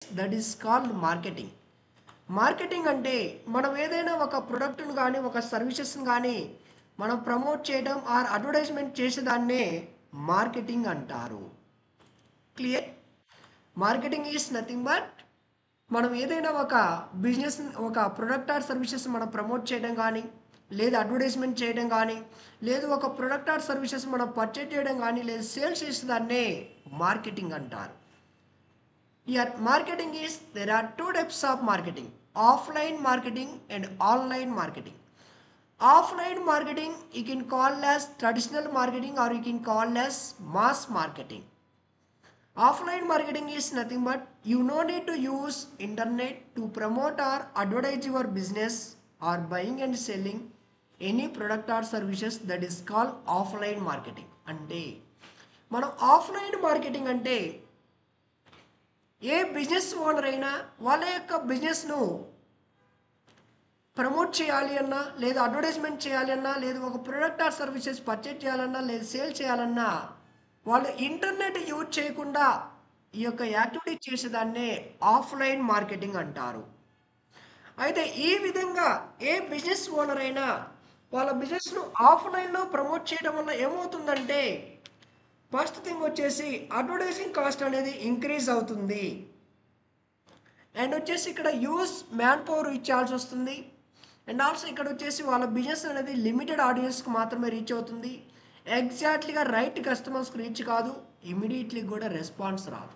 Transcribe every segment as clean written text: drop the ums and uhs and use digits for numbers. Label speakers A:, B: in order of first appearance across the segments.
A: That is called marketing. Marketing అంటే మనం ఏదైనా ఒక ప్రొడక్ట్‌ని గానీ, ఒక సర్వీసెస్‌ని గానీ మనం ప్రమోట్ చేయడం ఆర్ అడ్వర్టైజ్‌మెంట్ చేసేదాన్నే మార్కెటింగ్ అంటారు. Clear? Marketing is nothing but మనం ఏదైనా ఒక బిజినెస్, ఒక ప్రొడక్ట్ ఆర్ సర్వీసెస్ మనం ప్రమోట్ చేయడం కానీ, లేదు అడ్వర్టైజ్మెంట్ చేయడం కానీ, లేదు ఒక ప్రొడక్ట్ ఆర్ సర్వీసెస్ మనం పర్చేజ్ చేయడం కానీ, లేదు సేల్స్ చేసేదాన్నే మార్కెటింగ్ అంటారు. Here marketing is, there are two types of marketing: offline marketing and online marketing. Offline marketing you can call as traditional marketing or you can call as mass marketing. Offline marketing is nothing but you no need to use internet to promote or advertise your business or buying and selling any product or services. That is called offline marketing. అంటే మనం offline marketing అంటే ఏ business owner అయినా వాళ్ళ యొక్క బిజినెస్ను promote చేయాలి అన్నా, లేదా అడ్వర్టైజ్మెంట్ చేయాలి అన్నా, లేదు ఒక ప్రొడక్ట్ ఆర్ సర్వీసెస్ పర్చేజ్ చేయాలన్నా, లేదు సేల్ చేయాలన్నా వాళ్ళు ఇంటర్నెట్ యూజ్ చేయకుండా ఈ యొక్క యాక్టివిటీ చేసేదాన్నే ఆఫ్లైన్ మార్కెటింగ్ అంటారు. అయితే ఈ విధంగా ఏ బిజినెస్ ఓనర్ అయినా వాళ్ళ బిజినెస్ను ఆఫ్లైన్లో ప్రమోట్ చేయడం వల్ల ఏమవుతుందంటే, ఫస్ట్ థింగ్ వచ్చేసి అడ్వర్టైజింగ్ కాస్ట్ అనేది ఇంక్రీజ్ అవుతుంది. అండ్ వచ్చేసి ఇక్కడ యూస్ మ్యాన్ పవర్ ఇచ్చాల్సి వస్తుంది. అండ్ ఆల్సో ఇక్కడ వచ్చేసి వాళ్ళ బిజినెస్ అనేది లిమిటెడ్ ఆడియన్స్కి మాత్రమే రీచ్ అవుతుంది. ఎగ్జాక్ట్లీగా రైట్ కస్టమర్స్కి రీచ్ కాదు, ఇమీడియట్లీ కూడా రెస్పాన్స్ రాదు.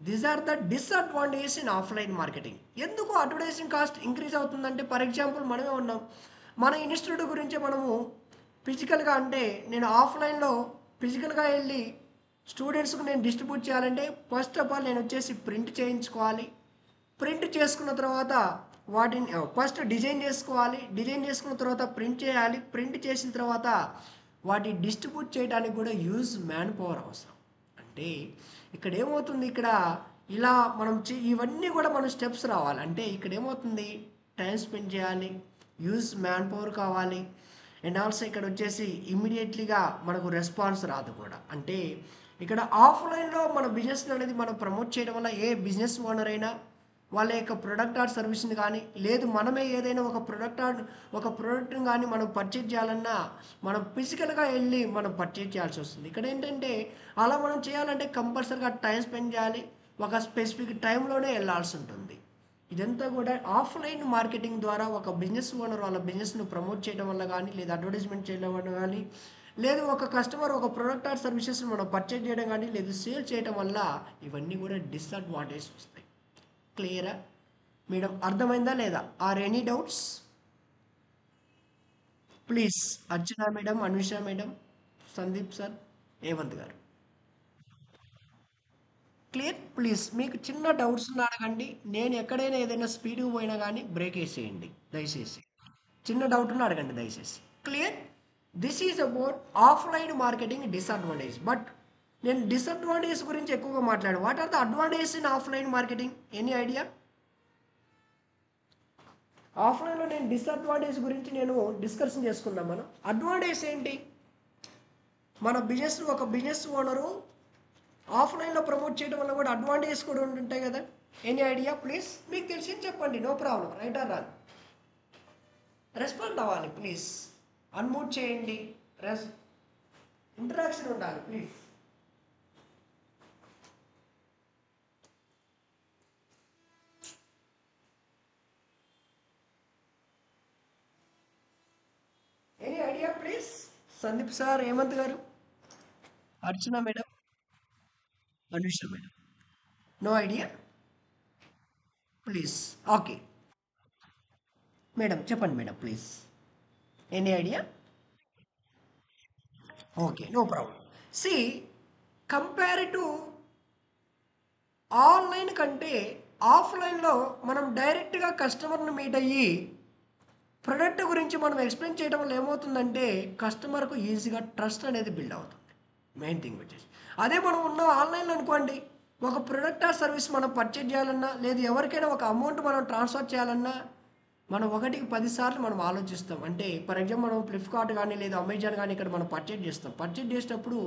A: These are the disadvantages in offline marketing. ఎందుకు అడ్వర్టైజింగ్ కాస్ట్ ఇంక్రీజ్ అవుతుందంటే, ఫర్ ఎగ్జాంపుల్ మనమే ఉన్నాం, మన ఇన్స్టిట్యూట్ గురించి మనము ఫిజికల్గా అంటే నేను ఆఫ్లైన్లో ఫిజికల్గా వెళ్ళి స్టూడెంట్స్కి నేను డిస్ట్రిబ్యూట్ చేయాలంటే ఫస్ట్ ఆఫ్ ఆల్ నేను వచ్చేసి ప్రింట్ చేయించుకోవాలి. ప్రింట్ చేసుకున్న తర్వాత వాటిని ఫస్ట్ డిజైన్ చేసుకోవాలి. డిజైన్ చేసుకున్న తర్వాత ప్రింట్ చేయాలి. ప్రింట్ చేసిన తర్వాత వాటిని డిస్ట్రిబ్యూట్ చేయడానికి కూడా యూజ్ మ్యాన్ పవర్ అవసరం. అంటే ఇక్కడ ఏమవుతుంది, ఇక్కడ ఇలా మనం ఇవన్నీ కూడా మన స్టెప్స్ రావాలి. అంటే ఇక్కడ ఏమవుతుంది, టైం స్పెండ్ చేయాలి, యూజ్ మ్యాన్ పవర్ కావాలి. అండ్ ఆల్సో ఇక్కడ వచ్చేసి ఇమ్మీడియట్లీగా మనకు రెస్పాన్స్ రాదు కూడా. అంటే ఇక్కడ ఆఫ్లైన్లో మన బిజినెస్ అనేది మనం ప్రమోట్ చేయడం వల్ల ఏ బిజినెస్ ఓనర్ అయినా వాళ్ళ యొక్క ప్రొడక్ట్ ఆర్ సర్వీస్ని కానీ, లేదు మనమే ఏదైనా ఒక ప్రోడక్ట్ని కానీ మనం పర్చేజ్ చేయాలన్నా మనం ఫిజికల్గా వెళ్ళి మనం పర్చేజ్ చేయాల్సి వస్తుంది. ఇక్కడ ఏంటంటే అలా మనం చేయాలంటే కంపల్సరీగా టైం స్పెండ్ చేయాలి, ఒక స్పెసిఫిక్ టైంలోనే వెళ్ళాల్సి ఉంటుంది. ఇదంతా కూడా ఆఫ్లైన్ మార్కెటింగ్ ద్వారా ఒక బిజినెస్ ఓనర్ వాళ్ళ బిజినెస్ను ప్రమోట్ చేయడం వల్ల కానీ, లేదా అడ్వర్టైజ్మెంట్ చేయడం వల్ల కానీ, లేదు ఒక కస్టమర్ ఒక ప్రోడక్ట్ ఆర్ సర్వీసెస్ మనం పర్చేజ్ చేయడం కానీ, లేదు సేల్ చేయడం వల్ల ఇవన్నీ కూడా డిస్అడ్వాంటేజ్ వస్తాయి. క్లియరా మేడం? అర్థమైందా లేదా? Or any doubts? Please Archana madam, Anusha madam, Sandeep sir, Hemant garu. Clear? Please మీకు చిన్న డౌట్స్ ఉన్న అడగండి. నేను ఎక్కడైనా ఏదైనా స్పీడ్గా పోయినా కానీ బ్రేక్ వేసేయండి దయచేసి. చిన్న డౌట్ ఉన్న అడగండి దయచేసి. Clear? This is about offline marketing disadvantage. But నేను డిసడ్వాంటేజ్ గురించి ఎక్కువగా మాట్లాడాను. What are the advantage in offline marketing? Any idea? ఆఫ్లైన్లో నేను డిసడ్వాంటేజ్ గురించి నేను డిస్కషన్ చేసుకున్నాం. మనం అడ్వాంటేజ్ ఏంటి? మన బిజినెస్, ఒక బిజినెస్ ఓనరు ఆఫ్లైన్లో ప్రమోట్ చేయడం వల్ల కూడా అడ్వాంటేజ్ కూడా ఉంటుంటాయి కదా. Any idea please? మీకు తెలిసింది చెప్పండి, no problem. Right or wrong? Respond అవ్వాలి ప్లీజ్. అన్మ్యూట్ చేయండి, ఇంటరాక్షన్ ఉండాలి please. Any idea please? Sandeep sir, Hemant garu, Archana madam, Anusha madam, no idea please. Okay madam, చెప్పండి madam please. Any idea? Okay, no problem. See, compare to online కంటే ఆఫ్లైన్లో మనం డైరెక్ట్గా కస్టమర్ని meet అయ్యి ప్రొడక్ట్ గురించి మనం ఎక్స్ప్లెయిన్ చేయడం వల్ల ఏమవుతుందంటే కస్టమర్కు ఈజీగా ట్రస్ట్ అనేది బిల్డ్ అవుతుంది. మెయిన్ థింగ్ వచ్చేసి అదే మనం ఉన్న ఆన్లైన్లో అనుకోండి, ఒక ప్రొడక్ట్ ఆర్ సర్వీస్ మనం పర్చేజ్ చేయాలన్నా, లేదు ఎవరికైనా ఒక అమౌంట్ మనం ట్రాన్స్ఫర్ చేయాలన్నా మనం ఒకటికి 10 సార్లు మనం ఆలోచిస్తాం. అంటే ఫర్ ఎగ్జాంపుల్ మనం ఫ్లిప్‌కార్ట్ గానీ, లేదా అమెజాన్ గానీ ఇక్కడ మనం పర్చేజ్ చేస్తాం. పర్చేజ్ చేసేటప్పుడు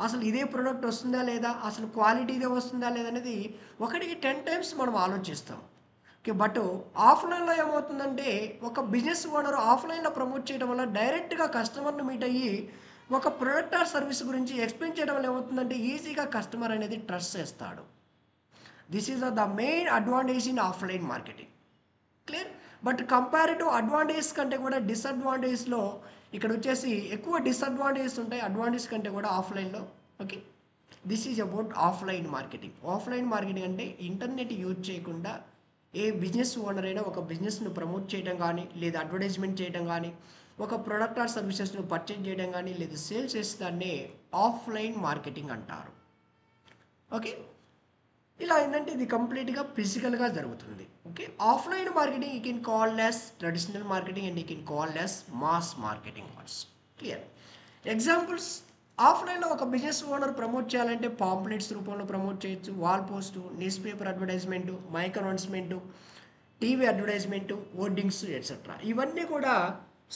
A: అసలు ఇదే ప్రొడక్ట్ వస్తుందా లేదా? అసలు క్వాలిటీ ఇదే వస్తుందా లేదా? అనేది ఒకటికి 10 టైమ్స్ మనం ఆలోచిస్తాం. ఓకే. బట్ ఆఫ్‌లైన్‌లో ఏమవుతుందంటే ఒక బిజినెస్ ఓనర్ ఆఫ్‌లైన్‌లో ప్రమోట్ చేయడం వల్ల డైరెక్ట్‌గా కస్టమర్‌ని మీట్ అయ్యి ఒక ప్రొడక్ట్ ఆర్ సర్వీస్ గురించి ఎక్స్‌ప్లెయిన్ చేయడం వల్ల ఏమవుతుందంటే ఈజీగా కస్టమర్ అనేది ట్రస్ట్ చేస్తాడు. This is the main advantage in offline marketing. Clear. But compare to advantage కంటే కూడా డిసడ్వాంటేజ్లో ఇక్కడ వచ్చేసి ఎక్కువ డిసడ్వాంటేజెస్ ఉంటాయి అడ్వాంటేజ్ కంటే కూడా ఆఫ్లైన్లో. Okay. This is about offline marketing. Offline marketing అంటే ఇంటర్నెట్ యూజ్ చేయకుండా ఏ బిజినెస్ ఓనర్ అయినా ఒక బిజినెస్ను ప్రమోట్ చేయడం కానీ, లేదా అడ్వర్టైజ్మెంట్ చేయడం కానీ, ఒక ప్రొడక్ట్ ఆర్ సర్వీసెస్ను పర్చేజ్ చేయడం కానీ, లేదా సేల్స్ చేసేదాన్నే ఆఫ్లైన్ మార్కెటింగ్ అంటారు. ఓకే. ఇలా ఏంటంటే ఇది కంప్లీట్‌గా ఫిజికల్‌గా జరుగుతుంది. Okay. Offline marketing you can call as traditional marketing and you can call as mass marketing also. Clear. Examples. ఆఫ్‌లైన్‌లో ఒక బిజినెస్ ఓనర్ ప్రమోట్ చేయాలంటే పాంప్లెట్స్ రూపంలో ప్రమోట్ చేయొచ్చు. Wall post, news paper advertisement, mic announcement, TV advertisement, hoardings etcetera. ఇవన్నీ కూడా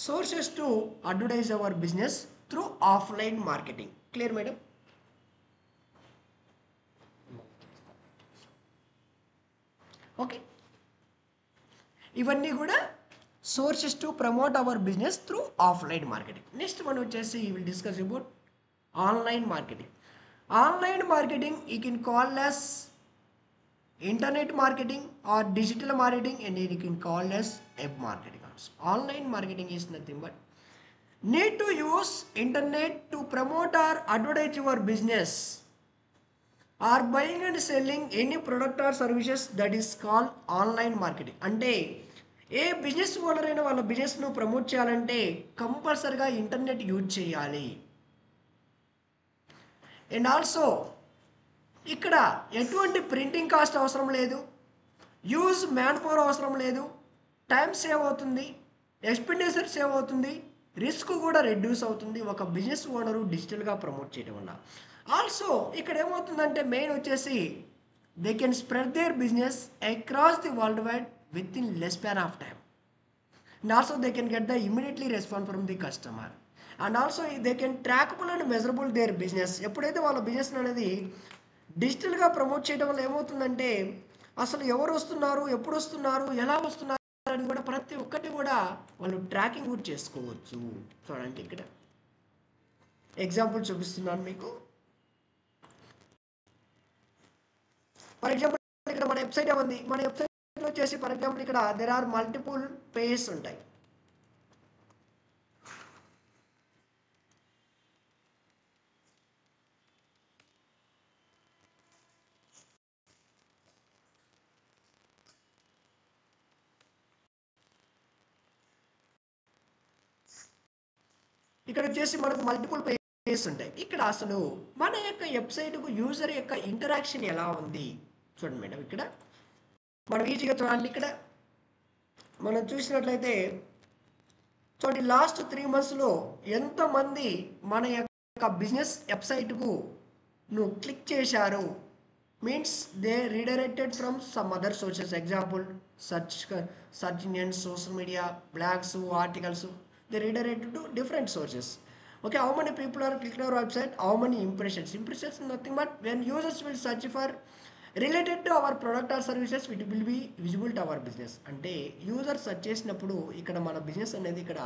A: sources to advertise our business through offline marketing. Clear madam? Okay. ఇవన్నీ కూడా sources to promote our business through offline marketing. Next మనం వచ్చేసి will discuss about online marketing. Online marketing you can call as internet marketing or digital marketing and you can call as web marketing also. Online marketing is nothing but need to use internet to promote or advertise your business or buying and selling any product or services, that is called online marketing. అంటే ఏ business owner అయినా వాళ్ళ బిజినెస్ను promote చేయాలంటే కంపల్సరిగా internet use చేయాలి. And also ఇక్కడ ఎటువంటి printing cost అవసరం లేదు, యూజ్ మ్యాన్ పవర్ అవసరం లేదు, టైం సేవ్ అవుతుంది, ఎక్స్పెండిచర్ సేవ్ అవుతుంది, రిస్క్ కూడా రెడ్యూస్ అవుతుంది ఒక బిజినెస్ ఓనరు డిజిటల్గా ప్రమోట్ చేయడం వల్ల. ఆల్సో ఇక్కడ ఏమవుతుందంటే మెయిన్ వచ్చేసి they can spread their business across the world wide with in less span of time. And also they can get the immediately response from the customer. And also they can trackable and measurable their business. ఎప్పుడైతే వాళ్ళ business అనేది డిజిటల్గా promote చేయడం వల్ల ఏమవుతుందంటే అసలు ఎవరు వస్తున్నారు, ఎప్పుడు వస్తున్నారు, ఎలా వస్తున్నారు అని కూడా ప్రతి ఒక్కటి కూడా వాళ్ళు ట్రాకింగ్ కూడా చేసుకోవచ్చు. చూడండి ఇక్కడ ఎగ్జాంపుల్ చూపిస్తున్నాను మీకు. ఫర్ ఎగ్జాంపుల్ ఇక్కడ మన వెబ్సైట్ ఉంది. మన వెబ్సైట్లో వచ్చేసి ఫర్ ఎగ్జాంపుల్ ఇక్కడ దెర్ ఆర్ మల్టిపుల్ పేజెస్ ఉంటాయి. ఇక్కడ వచ్చేసి మనకు మల్టిపుల్ పేజెస్ ఉంటాయి. ఇక్కడ అసలు మన యొక్క వెబ్సైట్కు యూజర్ యొక్క ఇంటరాక్షన్ ఎలా ఉంది చూడండి మేడం. ఇక్కడ మనం ఈజీగా చూడండి. ఇక్కడ మనం చూసినట్లయితే చూడండి లాస్ట్ 3 monthsలో ఎంతమంది మన యొక్క బిజినెస్ వెబ్సైట్కు నువ్వు క్లిక్ చేశారు. Means they redirected from some other sources. Example search engines, social media, blogs, articles. They redirected to different sources. Okay, how many people are clicking our website? How many impressions? Impressions nothing but when users will search for related to our product or services, it will be visible to our business. అంటే user search చేసినప్పుడు ఇక్కడ మన business అనేది ఇక్కడ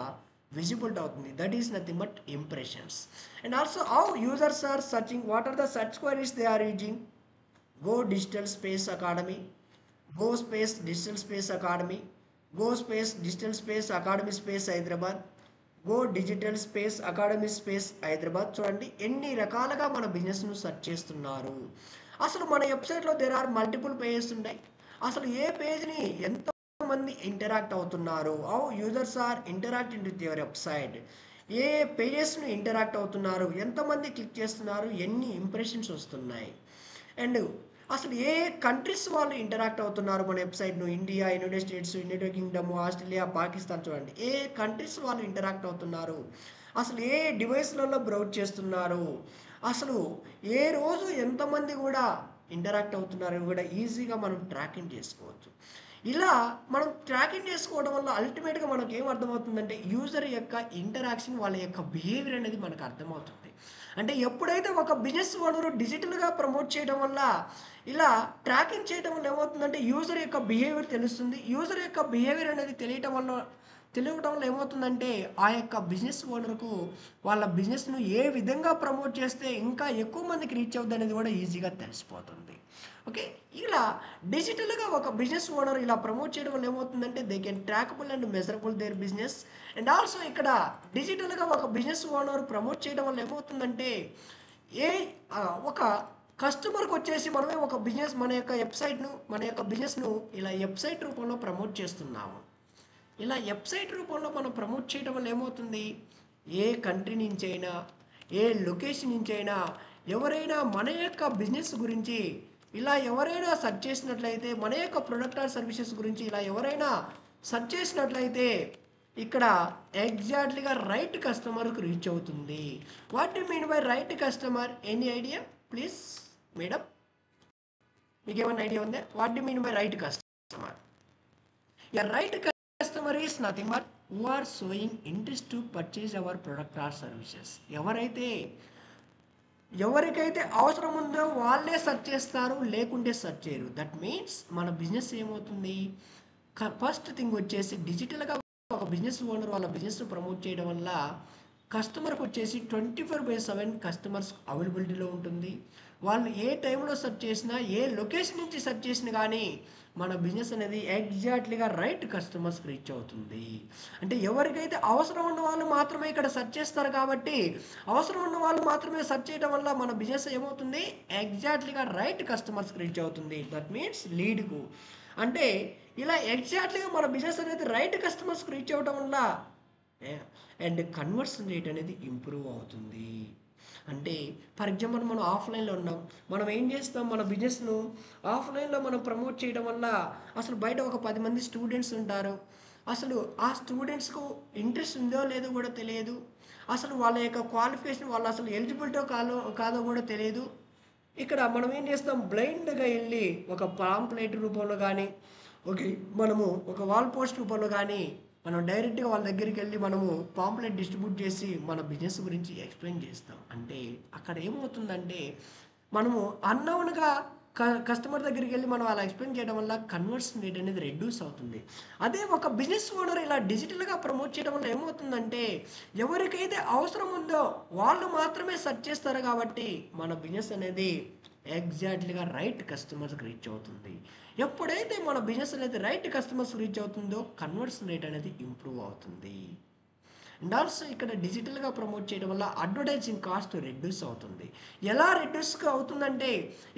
A: visible అవుతుంది. That is nothing but impressions. And also how users are searching, what are the search queries they are using. Go digital space academy, go space digital space academy, go space digital space academy space Hyderabad, go digital space academy space Hyderabad. చూడండి ఎన్ని రకాలుగా మన బిజినెస్ను search చేస్తున్నారు. అసలు మన వెబ్సైట్లో there are multiple pages ఉంటాయి. అసలు ఏ పేజ్ని ఎంతమంది ఇంటరాక్ట్ అవుతున్నారు, how users are interacting with your website, ఏ పేజెస్ను ఇంటరాక్ట్ అవుతున్నారు, ఎంతమంది క్లిక్ చేస్తున్నారు, ఎన్ని ఇంప్రెషన్స్ వస్తున్నాయి, అండ్ అసలు ఏ కంట్రీస్ వాళ్ళు ఇంటరాక్ట్ అవుతున్నారు మన వెబ్సైట్ను. India, United states, United Kingdom, Australia, Pakistan. చూడండి ఏ కంట్రీస్ వాళ్ళు ఇంటరాక్ట్ అవుతున్నారు, అసలు ఏ డివైస్లలో బ్రౌజ్ చేస్తున్నారు, అసలు ఏ రోజు ఎంతమంది కూడా ఇంటరాక్ట్ అవుతున్నారు కూడా ఈజీగా మనం ట్రాకింగ్ చేసుకోవచ్చు. ఇలా మనం ట్రాకింగ్ చేసుకోవడం వల్ల అల్టిమేట్గా మనకు ఏం అర్థమవుతుందంటే యూజర్ యొక్క ఇంటరాక్షన్, వాళ్ళ యొక్క బిహేవియర్ అనేది మనకు అర్థమవుతుంది. అంటే ఎప్పుడైతే ఒక బిజినెస్ ఓనరు డిజిటల్గా ప్రమోట్ చేయడం వల్ల, ఇలా ట్రాకింగ్ చేయడం వల్ల ఏమవుతుందంటే యూజర్ యొక్క బిహేవియర్ తెలుస్తుంది. యూజర్ యొక్క బిహేవియర్ అనేది తెలియటం వల్ల ఏమవుతుందంటే ఆ యొక్క బిజినెస్ ఓనర్కు వాళ్ళ బిజినెస్ను ఏ విధంగా ప్రమోట్ చేస్తే ఇంకా ఎక్కువ మందికి రీచ్ అవుతుంది అనేది కూడా ఈజీగా తెలిసిపోతుంది. ఓకే, ఇలా డిజిటల్గా ఒక బిజినెస్ ఓనర్ ఇలా ప్రమోట్ చేయడం వల్ల ఏమవుతుందంటే they can trackable and measurable their business. And also ఇక్కడ డిజిటల్గా ఒక బిజినెస్ ఓనర్ ప్రమోట్ చేయడం వల్ల ఏమవుతుందంటే ఏ ఒక కస్టమర్కి వచ్చేసి మనమే ఒక బిజినెస్ మన యొక్క వెబ్సైట్ను, మన యొక్క బిజినెస్ను ఇలా వెబ్సైట్ రూపంలో ప్రమోట్ చేస్తున్నాము. ఇలా వెబ్సైట్ రూపంలో మనం ప్రమోట్ చేయడం వల్ల ఏమవుతుంది, ఏ కంట్రీ నుంచి అయినా, ఏ లొకేషన్ నుంచి అయినా ఎవరైనా మన యొక్క బిజినెస్ గురించి ఇలా ఎవరైనా సెర్చ్ చేసినట్లయితే, మన యొక్క ప్రొడక్ట్ ఆర్ సర్వీసెస్ గురించి ఇలా ఎవరైనా సెర్చ్ చేసినట్లయితే ఇక్కడ ఎగ్జాక్ట్లీగా రైట్ కస్టమర్కి రీచ్ అవుతుంది. What you mean by right customer? Any idea please madam? మీకు ఏమైనా ఐడియా ఉందా? What you mean by right customer? A right customer is nothing but who are showing interest to purchase our product or services. ఎవరికైతే అవసరం ఉందో వాళ్ళే search చేస్తారు, లేకుంటే search చేయరు. దట్ మీన్స్ మన బిజినెస్ ఏమవుతుంది, ఫస్ట్ థింగ్ వచ్చేసి డిజిటల్గా ఒక బిజినెస్ ఓనర్ వాళ్ళ బిజినెస్ను ప్రమోట్ చేయడం వల్ల కస్టమర్కి వచ్చేసి 24/7 కస్టమర్స్ అవైలబిలిటీలో ఉంటుంది. వాళ్ళు ఏ టైంలో సెర్చ్ చేసినా, ఏ లొకేషన్ నుంచి సెర్చ్ చేసినా కానీ మన బిజినెస్ అనేది ఎగ్జాక్ట్లీగా రైట్ కస్టమర్స్కి రీచ్ అవుతుంది. అంటే ఎవరికైతే అవసరం ఉన్న వాళ్ళు మాత్రమే ఇక్కడ సెర్చ్ చేస్తారు కాబట్టి, అవసరం ఉన్న వాళ్ళు మాత్రమే సెర్చ్ చేయడం వల్ల మన బిజినెస్ ఏమవుతుంది, ఎగ్జాక్ట్లీగా రైట్ కస్టమర్స్కి రీచ్ అవుతుంది. దట్ మీన్స్ లీడ్కు. అంటే ఇలా ఎగ్జాక్ట్లీగా మన బిజినెస్ అనేది రైట్ కస్టమర్స్కి రీచ్ అవ్వడం వల్ల అండ్ కన్వర్షన్ రేట్ అనేది ఇంప్రూవ్ అవుతుంది. అంటే ఫర్ ఎగ్జాంపుల్ మనం ఆఫ్లైన్లో ఉన్నాం, మనం ఏం చేస్తాం, మన బిజినెస్ను ఆఫ్లైన్లో మనం ప్రమోట్ చేయడం వల్ల అసలు బయట ఒక 10 మంది స్టూడెంట్స్ ఉంటారు. అసలు ఆ స్టూడెంట్స్కు ఇంట్రెస్ట్ ఉందో లేదో కూడా తెలియదు. అసలు వాళ్ళ యొక్క క్వాలిఫికేషన్, వాళ్ళు అసలు ఎలిజిబిలిటీ కాదో కూడా తెలియదు. ఇక్కడ మనం ఏం చేస్తాం, బ్లైండ్గా వెళ్ళి ఒక పాంప్లెట్ రూపంలో కానీ, ఓకే, మనము ఒక వాల్ పోస్ట్ రూపంలో కానీ మనం డైరెక్ట్గా వాళ్ళ దగ్గరికి వెళ్ళి మనము పాంప్లెట్ డిస్ట్రిబ్యూట్ చేసి మన బిజినెస్ గురించి ఎక్స్ప్లెయిన్ చేస్తాం. అంటే అక్కడ ఏమవుతుందంటే మనము అన్నౌన్గా కస్టమర్ దగ్గరికి వెళ్ళి మనం అలా ఎక్స్ప్లెయిన్ చేయడం వల్ల కన్వర్షన్ రేట్ అనేది రెడ్యూస్ అవుతుంది. అదే ఒక బిజినెస్ ఓనర్ ఇలా డిజిటల్గా ప్రమోట్ చేయడం వల్ల ఏమవుతుందంటే ఎవరికైతే అవసరం ఉందో వాళ్ళు మాత్రమే సెర్చ్ చేస్తారు కాబట్టి మన బిజినెస్ అనేది ఎగ్జాక్ట్లీగా రైట్ కస్టమర్స్కి రీచ్ అవుతుంది. ఎప్పుడైతే మన బిజినెస్ అనేది రైట్ కస్టమర్స్ రీచ్ అవుతుందో కన్వర్షన్ రేట్ అనేది ఇంప్రూవ్ అవుతుంది. అండ్ ఆల్సో ఇక్కడ డిజిటల్గా ప్రమోట్ చేయడం వల్ల అడ్వర్టైజింగ్ కాస్ట్ రెడ్యూస్ అవుతుంది. ఎలా రెడ్యూస్ అవుతుందంటే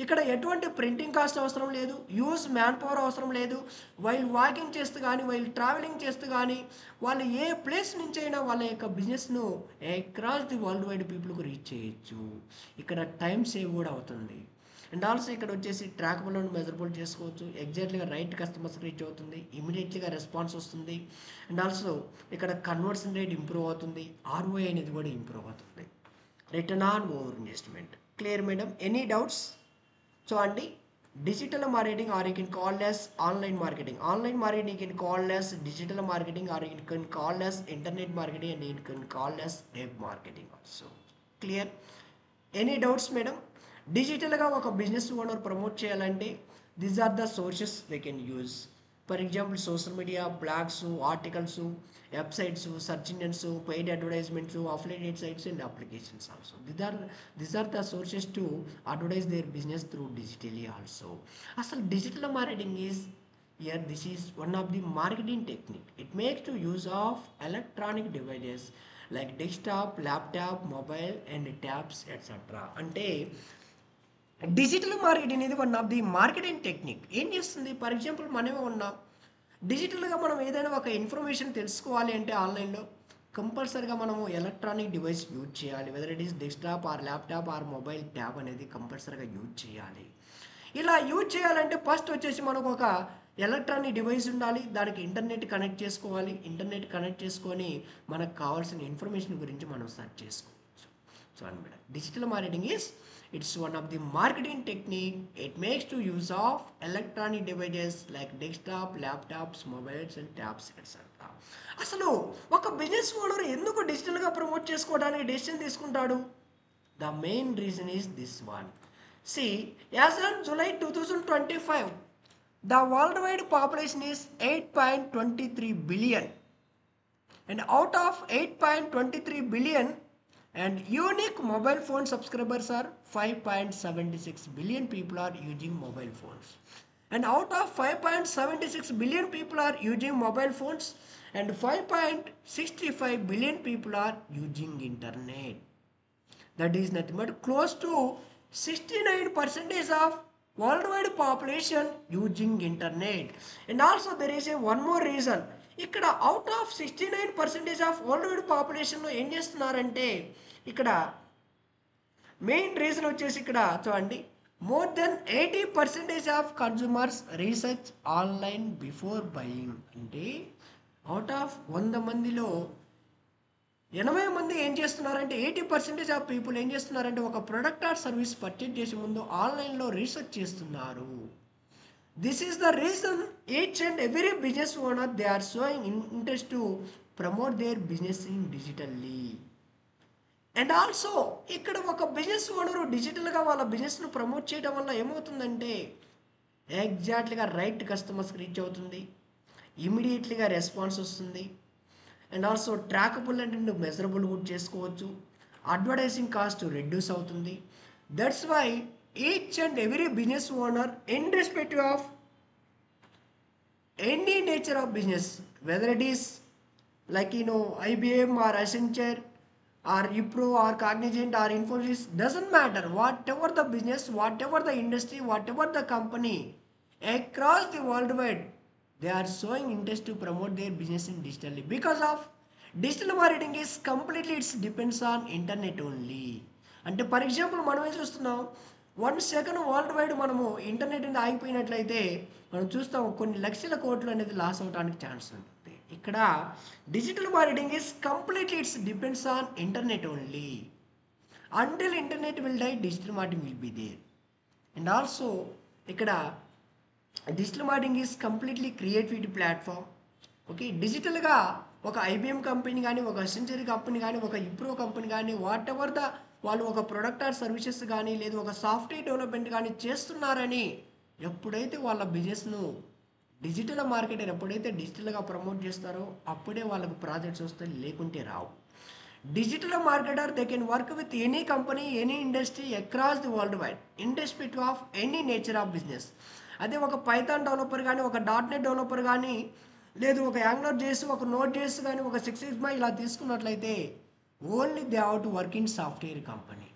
A: ఇక్కడ ఎటువంటి ప్రింటింగ్ కాస్ట్ అవసరం లేదు, యూజ్ మ్యాన్ పవర్ అవసరం లేదు. వైల్ వాకింగ్ చేస్తూ కానీ, వైల్ ట్రావెలింగ్ చేస్తూ కానీ వాళ్ళు ఏ ప్లేస్ నుంచి అయినా వాళ్ళ యొక్క బిజినెస్ను అక్రాస్ ది వరల్డ్ వైడ్ పీపుల్కి రీచ్ చేయొచ్చు. ఇక్కడ టైం సేవ్ కూడా అవుతుంది. అండ్ ఆల్సో ఇక్కడ వచ్చేసి ట్రాకబుల్ అండ్ మెజరబుల్ చేసుకోవచ్చు. ఎగ్జాక్ట్లీగా రైట్ కస్టమర్స్ రీచ్ అవుతుంది, ఇమీడియట్లీగా రెస్పాన్స్ వస్తుంది. అండ్ ఆల్సో ఇక్కడ కన్వర్షన్ రేట్ ఇంప్రూవ్ అవుతుంది, ఆర్ఓఐ అనేది కూడా ఇంప్రూవ్ అవుతుంది. Return on over investment. Clear madam? Any doubts? So అండి, digital marketing or you can call as online marketing. Online marketing you can call as digital marketing or you can call as internet marketing and you can call as web marketing also. Clear? Any doubts madam? డిజిటల్గా ఒక business owner promote చేయాలంటే these are the sources they can use. For example social media, blogs, articles, websites, search engines, paid advertisements, affiliated sites and applications also. These are the sources to advertise their business through digitally also. అసలు digital marketing is here this is one of the marketing technique. It makes to use of electronic devices like desktop, laptop, mobile and tabs etc. అంటే digital marketing అనేది one of the marketing technique. ఏం చేస్తుంది, for example మనమే ఉన్నాం, డిజిటల్గా మనం ఏదైనా ఒక ఇన్ఫర్మేషన్ తెలుసుకోవాలి అంటే ఆన్లైన్లో కంపల్సరీగా మనము ఎలక్ట్రానిక్ డివైస్ యూజ్ చేయాలి. Whether it is desktop are laptop or mobile tab అనేది కంపల్సరీగా యూజ్ చేయాలి. ఇలా యూజ్ చేయాలంటే ఫస్ట్ వచ్చేసి మనకు ఒక ఎలక్ట్రానిక్ డివైస్ ఉండాలి, దానికి ఇంటర్నెట్ కనెక్ట్ చేసుకోవాలి. ఇంటర్నెట్ కనెక్ట్ చేసుకొని మనకు కావాల్సిన ఇన్ఫర్మేషన్ గురించి మనం సెర్చ్ చేసుకోవచ్చు. సో అనమాట digital marketing is It's one of the marketing technique. It makes to use of electronic devices like desktop, laptops, mobiles and tabs etc. అసలు ఒక బిజినెస్ ఓనర్ ఎందుకు డిజిటల్గా ప్రమోట్ చేసుకోవడానికి డెసిషన్ తీసుకుంటాడు? The main reason is this one. See, as on July 2025, the worldwide population is 8.23 billion. And out of 8.23 billion, and unique mobile phone subscribers are 5.76 billion people are using mobile phones. And out of 5.76 billion people are using mobile phones, and 5.65 billion people are using internet. That is nothing but close to 69% of worldwide population using internet. And also there is a one more reason. ఇక్కడ out of 69% of world పాపులేషన్లో ఏం చేస్తున్నారంటే ఇక్కడ main reason వచ్చేసి ఇక్కడ చూడండి, more than 80% of consumers research online before buying. అంటే out of 100 మందిలో 80 మంది ఏం చేస్తున్నారంటే 80% ఆఫ్ పీపుల్ ఏం చేస్తున్నారంటే ఒక ప్రొడక్ట్ ఆర్ సర్వీస్ పర్చేజ్ చేసే ముందు ఆన్లైన్లో రీసెర్చ్ చేస్తున్నారు. This is the reason each and every business owner they are showing interest to promote their business in digitally. And also ఇక్కడ ఒక బిజినెస్ ఓనరు డిజిటల్గా వాళ్ళ బిజినెస్ను ప్రమోట్ చేయడం వల్ల ఏమవుతుందంటే ఎగ్జాక్ట్లీగా రైట్ కస్టమర్స్కి రీచ్ అవుతుంది, ఇమీడియట్లీగా రెస్పాన్స్ వస్తుంది, and also trackable and measurable కూడా చేసుకోవచ్చు, అడ్వర్టైజింగ్ కాస్ట్ రెడ్యూస్ అవుతుంది. That's why each and every business owner irrespective of any nature of business, whether it is like IBM or Accenture or Wipro or Cognizant or Infosys, doesn't matter, whatever the business, whatever the industry, whatever the company across the worldwide, they are showing interest to promote their business in digitally because of digital marketing is completely it depends on internet only. అంటే for example మనం ఏం చూస్తున్నాం, 1 second world wide మనము internet అనేది ఆగిపోయినట్లయితే మనం చూస్తాం కొన్ని లక్షల కోట్లు అనేది లాస్ అవడానికి ఛాన్స్ ఉంటుంది. ఇక్కడ digital marketing is completely its depends on internet only. Until internet will die digital marketing will be there. And also ఇక్కడ digital marketing is completely creativity platform. Okay, డిజిటల్గా ఒక ఐబిఎం కంపెనీ కానీ, ఒక అసెంచరీ company కానీ, ఒక ఇప్రో company కానీ, what ever the వాళ్ళు ఒక ప్రొడక్ట్ ఆర్ సర్వీసెస్ కానీ లేదు ఒక సాఫ్ట్వేర్ డెవలప్మెంట్ కానీ చేస్తున్నారని ఎప్పుడైతే వాళ్ళ బిజినెస్ను డిజిటల్ మార్కెటర్ ఎప్పుడైతే డిజిటల్గా ప్రమోట్ చేస్తారో అప్పుడే వాళ్ళకు ప్రాజెక్ట్స్ వస్తాయి, లేకుంటే రావు. Digital marketer they can work with any company, any industry across the world wide irrespective of any nature of business. అదే ఒక పైథాన్ డెవలపర్ కానీ, ఒక .NET డెవలపర్ కానీ, లేదు ఒక యాంగులర్ చేసి ఒక నోట్ చేసి కానీ, ఒక 6 సిగ్మా ఇలా తీసుకున్నట్లయితే only they have to work in software company.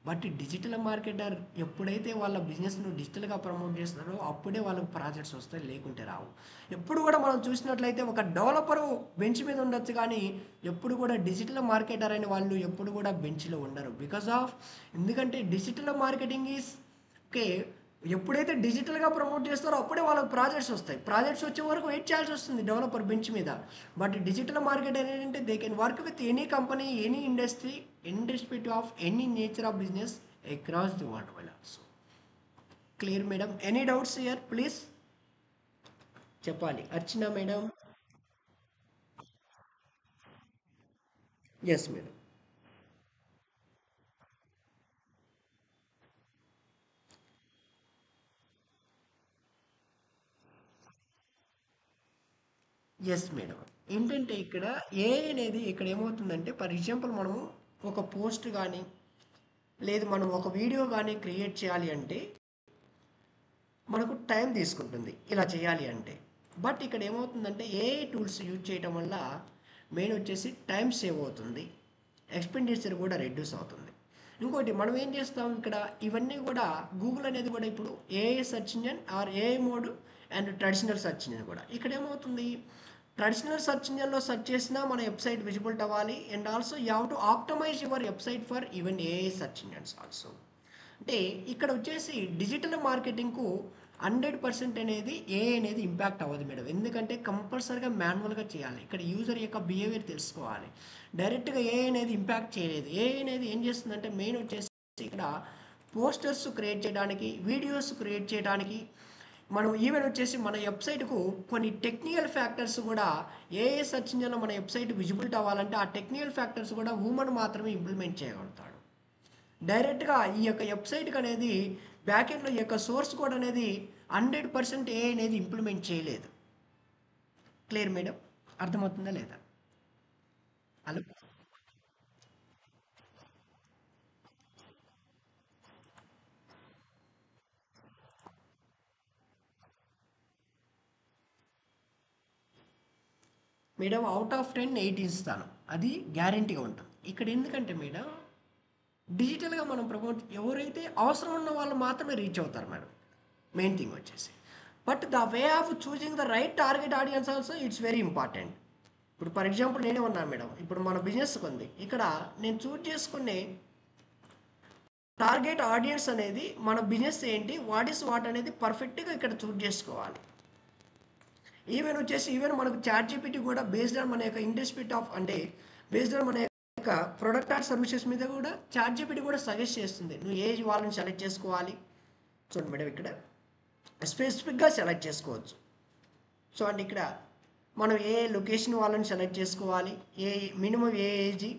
A: But digital marketer ఎప్పుడైతే వాళ్ళ బిజినెస్ను డిజిటల్గా ప్రమోట్ చేస్తున్నారో అప్పుడే వాళ్ళకి ప్రాజెక్ట్స్ వస్తాయి, లేకుంటే రావు. ఎప్పుడు కూడా మనం చూసినట్లయితే ఒక డెవలపరు బెంచ్ మీద ఉండొచ్చు కానీ ఎప్పుడు కూడా డిజిటల్ మార్కెటర్ అనే వాళ్ళు ఎప్పుడు కూడా బెంచ్లో ఉండరు. బికాస్ ఆఫ్ ఎందుకంటే డిజిటల్ మార్కెటింగ్ ఈజ్ ఓకే, ఎప్పుడైతే డిజిటల్గా ప్రమోట్ చేస్తారో అప్పుడే వాళ్ళకి ప్రాజెక్ట్స్ వస్తాయి. ప్రాజెక్ట్స్ వచ్చే వరకు వెయిట్ చేయాల్సి వస్తుంది డెవలపర్ బెంచ్ మీద. బట్ డిజిటల్ మార్కెట్ ఏంటంటే they can work with any company, any industry irrespective of any nature of business across the world wide also. Clear madam? Any doubts here please చెప్పాలి. Archana madam? Yes madam. Yes madam. ఏంటంటే ఇక్కడ AI అనేది ఇక్కడ ఏమవుతుందంటే for example మనము ఒక post కానీ లేదు మనం ఒక వీడియో కానీ క్రియేట్ చేయాలి అంటే మనకు టైం తీసుకుంటుంది ఇలా చేయాలి అంటే. బట్ ఇక్కడ ఏమవుతుందంటే ఏఐ టూల్స్ యూజ్ చేయడం వల్ల మెయిన్ వచ్చేసి టైం సేవ్ అవుతుంది, ఎక్స్పెండిచర్ కూడా రెడ్యూస్ అవుతుంది. ఇంకోటి మనం ఏం చేస్తాం ఇక్కడ ఇవన్నీ కూడా గూగుల్ అనేది కూడా ఇప్పుడు AI search engine or AI mode and traditional search engine కూడా. ఇక్కడ ఏమవుతుంది, ట్రెడిషనల్ సెర్చ్ ఇంజన్లో సెర్చ్ చేసినా మన వెబ్సైట్ విజిబుల్ అవ్వాలి. And also you have to optimise your website for even AI search engines also. అంటే ఇక్కడ వచ్చేసి డిజిటల్ మార్కెటింగ్కు 100% అనేది ఏఐ అనేది ఇంపాక్ట్ అవ్వదు మేడం. ఎందుకంటే కంపల్సరీగా మాన్యువల్గా చేయాలి. ఇక్కడ యూజర్ యొక్క బిహేవియర్ తెలుసుకోవాలి. డైరెక్ట్గా ఏఐ అనేది ఇంపాక్ట్ చేయలేదు. ఏఐ అనేది ఏం చేస్తుందంటే మెయిన్ వచ్చేసి ఇక్కడ పోస్టర్స్ క్రియేట్ చేయడానికి, వీడియోస్ క్రియేట్ చేయడానికి, మనం ఈవెన్ వచ్చేసి మన వెబ్సైట్కు కొన్ని టెక్నికల్ ఫ్యాక్టర్స్ కూడా ఏ సెర్చ్ ఇంజిన్లో మన వెబ్సైట్ విజిబిలిటీ అవ్వాలంటే ఆ టెక్నికల్ ఫ్యాక్టర్స్ కూడా హ్యూమన్ మాత్రమే ఇంప్లిమెంట్ చేయగలుగుతాడు. డైరెక్ట్గా ఈ యొక్క వెబ్సైట్కి అనేది బ్యాకెండ్లో ఈ యొక్క సోర్స్ కోడ్ అనేది 100% ఏ అనేది ఇంప్లిమెంట్ చేయలేదు. Clear madam? అర్థమవుతుందా లేదా? హలో మేడం, అవుట్ ఆఫ్ 10 8 ఇస్తాను, అది గ్యారంటీగా ఉంటుంది. ఇక్కడ ఎందుకంటే మేడం, డిజిటల్గా మనం ప్రమోట్ ఎవరైతే అవసరం ఉన్న వాళ్ళు మాత్రమే రీచ్ అవుతారు మేడం, మెయిన్ థింగ్ వచ్చేసి. But the way of choosing the right target audience also it's very important. ఇప్పుడు ఫర్ ఎగ్జాంపుల్ నేనే ఉన్నాను మేడం, ఇప్పుడు మన బిజినెస్కి ఉంది, ఇక్కడ నేను చూజ్ చేసుకునే టార్గెట్ ఆడియన్స్ అనేది మన బిజినెస్ ఏంటి, వాట్ ఈస్ వాట్ అనేది పర్ఫెక్ట్గా ఇక్కడ చూజ్ చేసుకోవాలి. ఈవెన్ వచ్చేసి మనకు చాట్ జీపీటీ కూడా బేస్డ్ ఆన్ మన యొక్క ఇండస్ట్రీ ఆఫ్ అంటే బేస్డ్ ఆన్ మన యొక్క ప్రొడక్ట్ ఆర్ సర్వీసెస్ మీద కూడా చాట్ జీపీటీ కూడా సజెస్ట్ చేస్తుంది నువ్వు ఏ వాళ్ళని సెలెక్ట్ చేసుకోవాలి. చూడండి మేడం, ఇక్కడ స్పెసిఫిక్గా సెలెక్ట్ చేసుకోవచ్చు. సో అంటే ఇక్కడ మనం ఏ లొకేషన్ వాళ్ళని సెలెక్ట్ చేసుకోవాలి, ఏ మినిమం ఏ ఏజ్